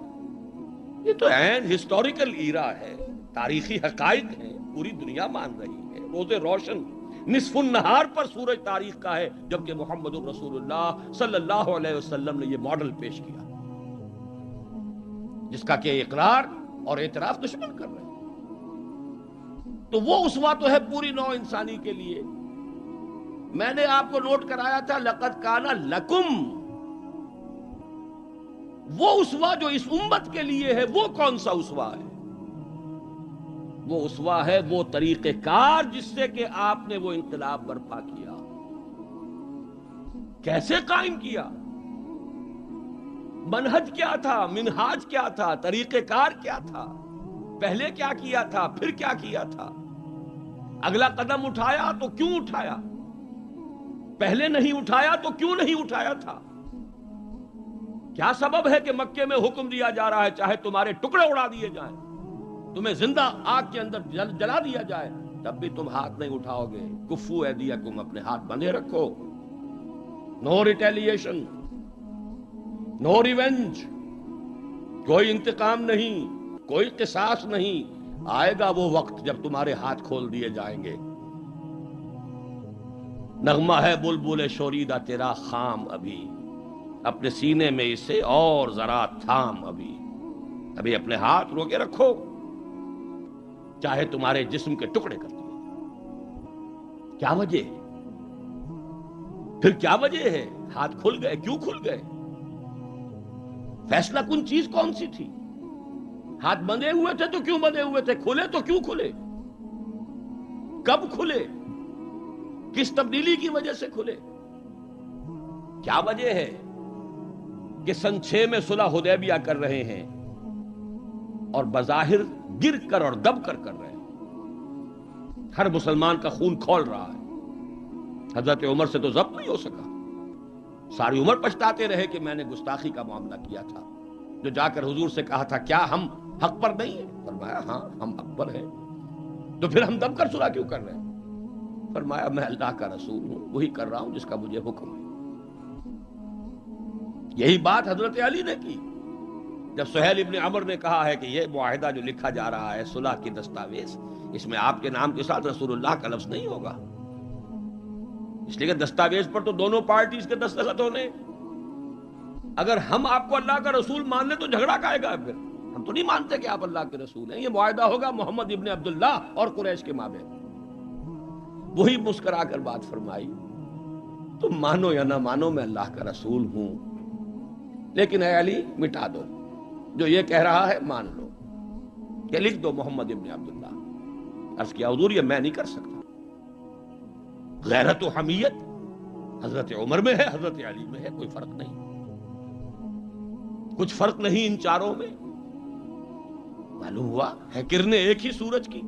یہ تو عین ہسٹوریکل ایرا ہے، تاریخی حقائق ہیں، پوری دنیا مان رہی ہے. روز روشن نصف النہار پر سورج تاریخ کا ہے، جبکہ محمد الرسول اللہ صلی اللہ علیہ وسلم نے یہ ماڈل پیش کیا، جس کا کہ اقرار اور اعتراف دشمن کر رہے ہیں. تو وہ اسوہ تو ہے پوری نوع انسانی کے لیے. میں نے آپ کو نوٹ کرایا تھا لقد کان لکم. وہ اسوہ جو اس امت کے لیے ہے وہ کون سا اسوہ ہے؟ وہ اسوہ ہے وہ طریقہ کار جس سے کہ آپ نے وہ انقلاب برپا کیا. کیسے قائم کیا؟ منہج کیا تھا؟ منہاج کیا تھا؟ طریقہ کار کیا تھا؟ پہلے کیا کیا تھا؟ پھر کیا کیا تھا؟ اگلا قدم اٹھایا تو کیوں اٹھایا؟ پہلے نہیں اٹھایا تو کیوں نہیں اٹھایا تھا؟ کیا سبب ہے کہ مکے میں حکم دیا جا رہا ہے چاہے تمہارے ٹکڑے اڑا دیے جائیں، تمہیں زندہ آگ کے اندر جلا دیا جائے، تب بھی تم ہاتھ نہیں اٹھاؤ گے؟ کفو ایدیکم، اپنے ہاتھ بندھے رکھو. نو ریٹیلیشن، نو ریونج، کوئی انتقام نہیں، کوئی قصاص نہیں. آئے گا وہ وقت جب تمہارے ہاتھ کھول دیے جائیں گے. نغمہ ہے بلبل شوریدہ تیرا خام، ابھی اپنے سینے میں اسے اور ذرا تھام. ابھی اپنے ہاتھ روکے رکھو، چاہے تمہارے جسم کے ٹکڑے کر دیے. کیا وجہ ہے؟ پھر کیا وجہ ہے؟ ہاتھ کھل گئے، کیوں کھل گئے؟ فیصلہ کن چیز کون سی تھی؟ ہاتھ بندھے ہوئے تھے تو کیوں بندھے ہوئے تھے؟ کھلے تو کیوں کھلے؟ کب کھلے؟ کس تبدیلی کی وجہ سے کھلے؟ کیا وجہ ہے کہ سن 6 میں صلح حدیبیہ کر رہے ہیں اور بظاہر گر کر اور دب کر رہے ہیں؟ ہر مسلمان کا خون کھول رہا ہے. حضرت عمر سے تو ضبط نہیں ہو سکا. ساری عمر پچھتاتے رہے کہ میں نے گستاخی کا معاملہ کیا تھا. جو جا کر حضور سے کہا تھا کیا ہم حق پر نہیں ہیں؟ فرمایا ہاں ہم حق پر ہیں. تو پھر ہم دب کر صلح کیوں کر رہے ہیں؟ فرمایا میں اللہ کا رسول ہوں، وہی کر رہا ہوں جس کا مجھے حکم ہے. یہی بات حضرت علی نے کی جب سہیل ابن عمر نے کہا ہے کہ یہ معاہدہ جو لکھا جا رہا ہے صلح کی دستاویز، اس میں آپ کے نام کے ساتھ رسول اللہ کا لفظ نہیں ہوگا، اس لیے کہ دستاویز پر تو دونوں پارٹیز کے دستخط ہونے. اگر ہم آپ کو اللہ کا رسول مان لیں تو جھگڑا کائے گا؟ پھر ہم تو نہیں مانتے کہ آپ اللہ کے رسول ہیں. یہ معاہدہ ہوگا محمد ابن عبداللہ اور قریش کے مابین. وہی مسکرا کر بات فرمائی، تم مانو یا نہ مانو میں اللہ کا رسول ہوں، لیکن اے علی مٹا دو جو یہ کہہ رہا ہے، مان لو کہ لکھ دو محمد ابن عبداللہ. عرض کیا حضور یہ میں نہیں کر سکتا. غیرت و حمیت حضرت عمر میں ہے، حضرت علی میں ہے، کوئی فرق نہیں. کچھ فرق نہیں ان چاروں میں. معلوم ہوا ہے کرنیں ایک ہی سورج کی.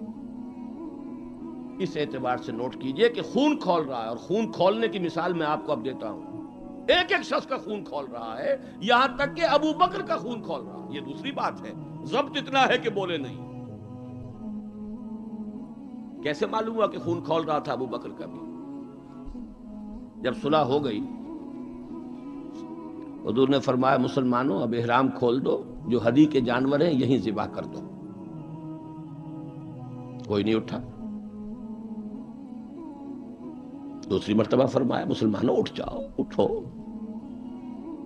اس اعتبار سے نوٹ کیجئے کہ خون کھول رہا ہے، اور خون کھولنے کی مثال میں آپ کو اب دیتا ہوں. ایک ایک شخص کا خون کھول رہا ہے، یہاں تک کہ ابو بکر کا خون کھول رہا ہے. یہ دوسری بات ہے، ضبط اتنا ہے کہ بولے نہیں. کیسے معلوم ہوا کہ خون کھول رہا تھا ابو بکر کا بھی؟ جب صلح ہو گئی حضور نے فرمایا مسلمانوں اب احرام کھول دو، جو ہدی کے جانور ہیں یہیں ذبح کر دو. کوئی نہیں اٹھا. دوسری مرتبہ فرمایا مسلمانوں اٹھ جاؤ، اٹھو،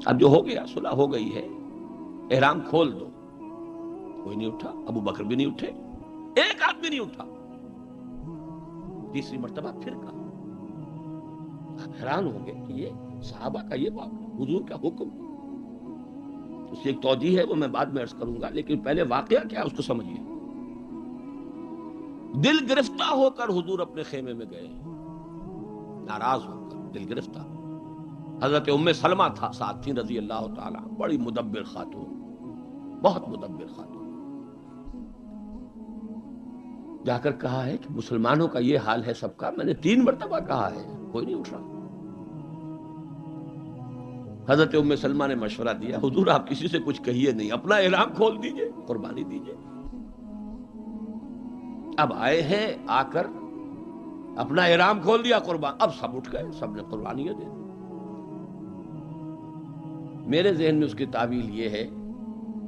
اب جو ہو گیا صلح ہو گئی ہے، احرام کھول دو. کوئی نہیں اٹھا. ابو بکر بھی نہیں اٹھے، ایک آدمی نہیں اٹھا. تیسری مرتبہ پھر کہا. آپ حیران ہوں گے کہ یہ صحابہ کا یہ واقعہ، حضور کا حکم، اس کی ایک توجیہ ہے وہ میں بعد میں عرض کروں گا، لیکن پہلے واقعہ کیا ہے اس کو سمجھیے۔ دل گرفتہ ہو کر حضور اپنے خیمے میں گئے، ناراض ہو کر، دل گرفتہ۔ حضرت ام سلمہ تھا ساتھ تھی رضی اللہ تعالیٰ، بڑی مدبر خاتون، بہت مدبر خاتون۔ جا کر کہا ہے کہ مسلمانوں کا یہ حال ہے سب کا، میں نے 3 مرتبہ کہا ہے، کوئی نہیں اٹھ رہا۔ حضرت ام سلمہ نے مشورہ دیا، حضور آپ کسی سے کچھ کہیے نہیں، اپنا احرام کھول دیجئے، قربانی دیجئے۔ اب آئے ہیں، آ کر اپنا احرام کھول دیا، قربان، اب سب اٹھ گئے، سب نے قربانیاں دے دی۔ میرے ذہن میں اس کی تعویل یہ ہے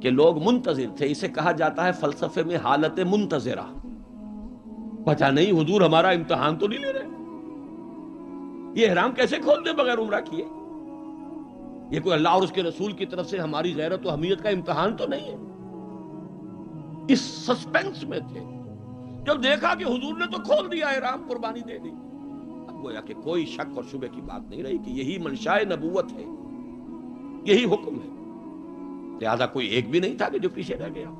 کہ لوگ منتظر تھے، اسے کہا جاتا ہے فلسفے میں حالت منتظرہ، پتہ نہیں حضور ہمارا امتحان تو نہیں لے رہے، یہ احرام کیسے کھول دے بغیر عمرہ کیے، یہ کوئی اللہ اور اس کے رسول کی طرف سے ہماری غیرت و حمیت کا امتحان تو نہیں ہے۔ اس سسپینس میں تھے، جب دیکھا کہ حضور نے تو کھول دیا احرام، قربانی دے دی، اب گویا کہ کوئی شک اور شبہ کی بات نہیں رہی کہ یہی منشاء نبوت ہے، یہی حکم ہے، لہذا کوئی ایک بھی نہیں تھا کہ جو پیچھے رہ گیا۔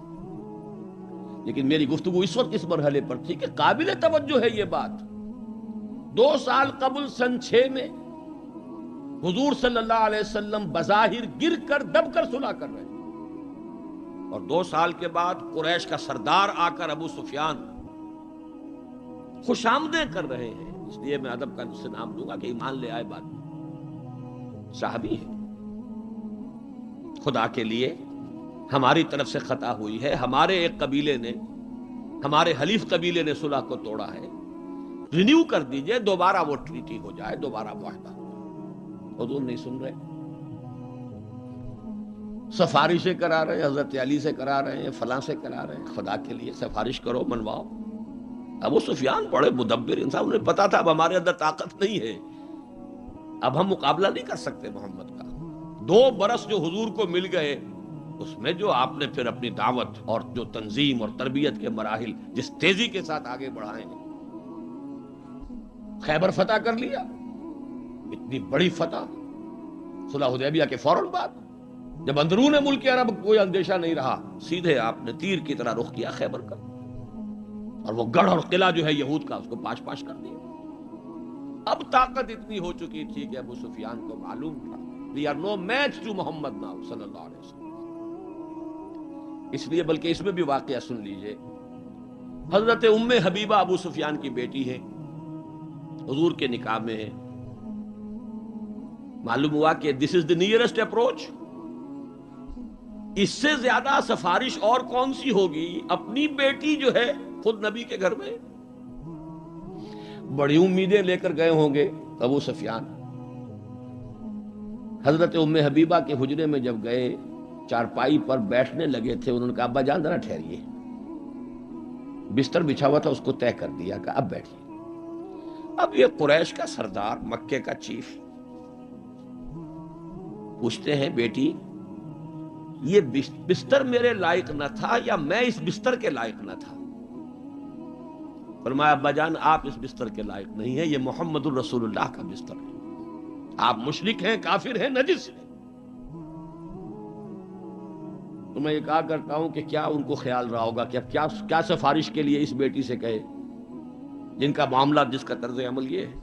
لیکن میری گفتگو اس وقت اس مرحلے پر تھی کہ قابل توجہ ہے یہ بات، 2 سال قبل سن 6 میں حضور صلی اللہ علیہ وسلم بظاہر گر کر دب کر صلح کر رہے ہیں، اور 2 سال کے بعد قریش کا سردار آ کر ابو سفیان خوش آمدیں کر رہے ہیں، اس لیے میں ادب کا اس سے نام دوں گا کہ ایمان لے آئے بعد میں، صحابی ہے، خدا کے لیے ہماری طرف سے خطا ہوئی ہے، ہمارے ایک قبیلے نے، ہمارے حلیف قبیلے نے صلح کو توڑا ہے، رینیو کر دیجئے، دوبارہ وہ ٹریٹی ہو جائے، دوبارہ معاہدہ ہو جائے۔ حضور نہیں سن رہے، سفارشیں کرا رہے ہیں، حضرت علی سے کرا رہے ہیں، فلاں سے کرا رہے ہیں، خدا کے لیے سفارش کرو، منواؤ۔ ابو سفیان بڑے مدبر انسان، انہیں پتا تھا اب ہمارے اندر طاقت نہیں ہے، اب ہم مقابلہ نہیں کر سکتے محمد کا۔ 2 برس جو حضور کو مل گئے، اس میں جو آپ نے پھر اپنی دعوت اور جو تنظیم اور تربیت کے مراحل جس تیزی کے ساتھ آگے بڑھائے ہیں، خیبر فتح کر لیا، اتنی بڑی فتح، صلح حدیبیہ کے فوراً بعد، جب اندرون ملک عرب کوئی اندیشہ نہیں رہا، سیدھے آپ نے تیر کی طرح رخ کیا خیبر کا، اور وہ گڑھ اور قلعہ جو ہے یہود کا، اس کو پاش پاش کر دیا۔ اب طاقت اتنی ہو چکی تھی کہ ابو سفیان کو معلوم تھا we are no match to Muhammad now صلی اللہ علیہ وسلم۔ اس لیے بلکہ اس میں بھی واقعہ سن لیجئے، حضرت ام حبیبہ ابو سفیان کی بیٹی ہے، حضور کے نکاح میں ہے، معلوم ہوا کہ this is the nearest approach، اس سے زیادہ سفارش اور کون سی ہوگی، اپنی بیٹی جو ہے خود نبی کے گھر میں، بڑی امیدیں لے کر گئے ہوں گے ابو سفیان۔ حضرت ام حبیبہ کے حجرے میں جب گئے، چارپائی پر بیٹھنے لگے تھے، انہوں نے کہا ابا جان ذرا ٹھہریے، بستر بچھا ہوا تھا اس کو طے کر دیا، کہا اب بیٹھیے۔ اب یہ قریش کا سردار، مکے کا چیف، پوچھتے ہیں بیٹی یہ بستر میرے لائق نہ تھا یا میں اس بستر کے لائق نہ تھا؟ فرمایا ابا جان آپ اس بستر کے لائق نہیں ہیں، یہ محمد الرسول اللہ کا بستر ہے، آپ مشرک ہیں، کافر ہیں، نجس ہیں۔ تو میں یہ کہا کرتا ہوں کہ کیا ان کو خیال رہا ہوگا کہ اب کیا سفارش کے لیے اس بیٹی سے کہے جن کا معاملہ، جس کا طرز عمل یہ ہے۔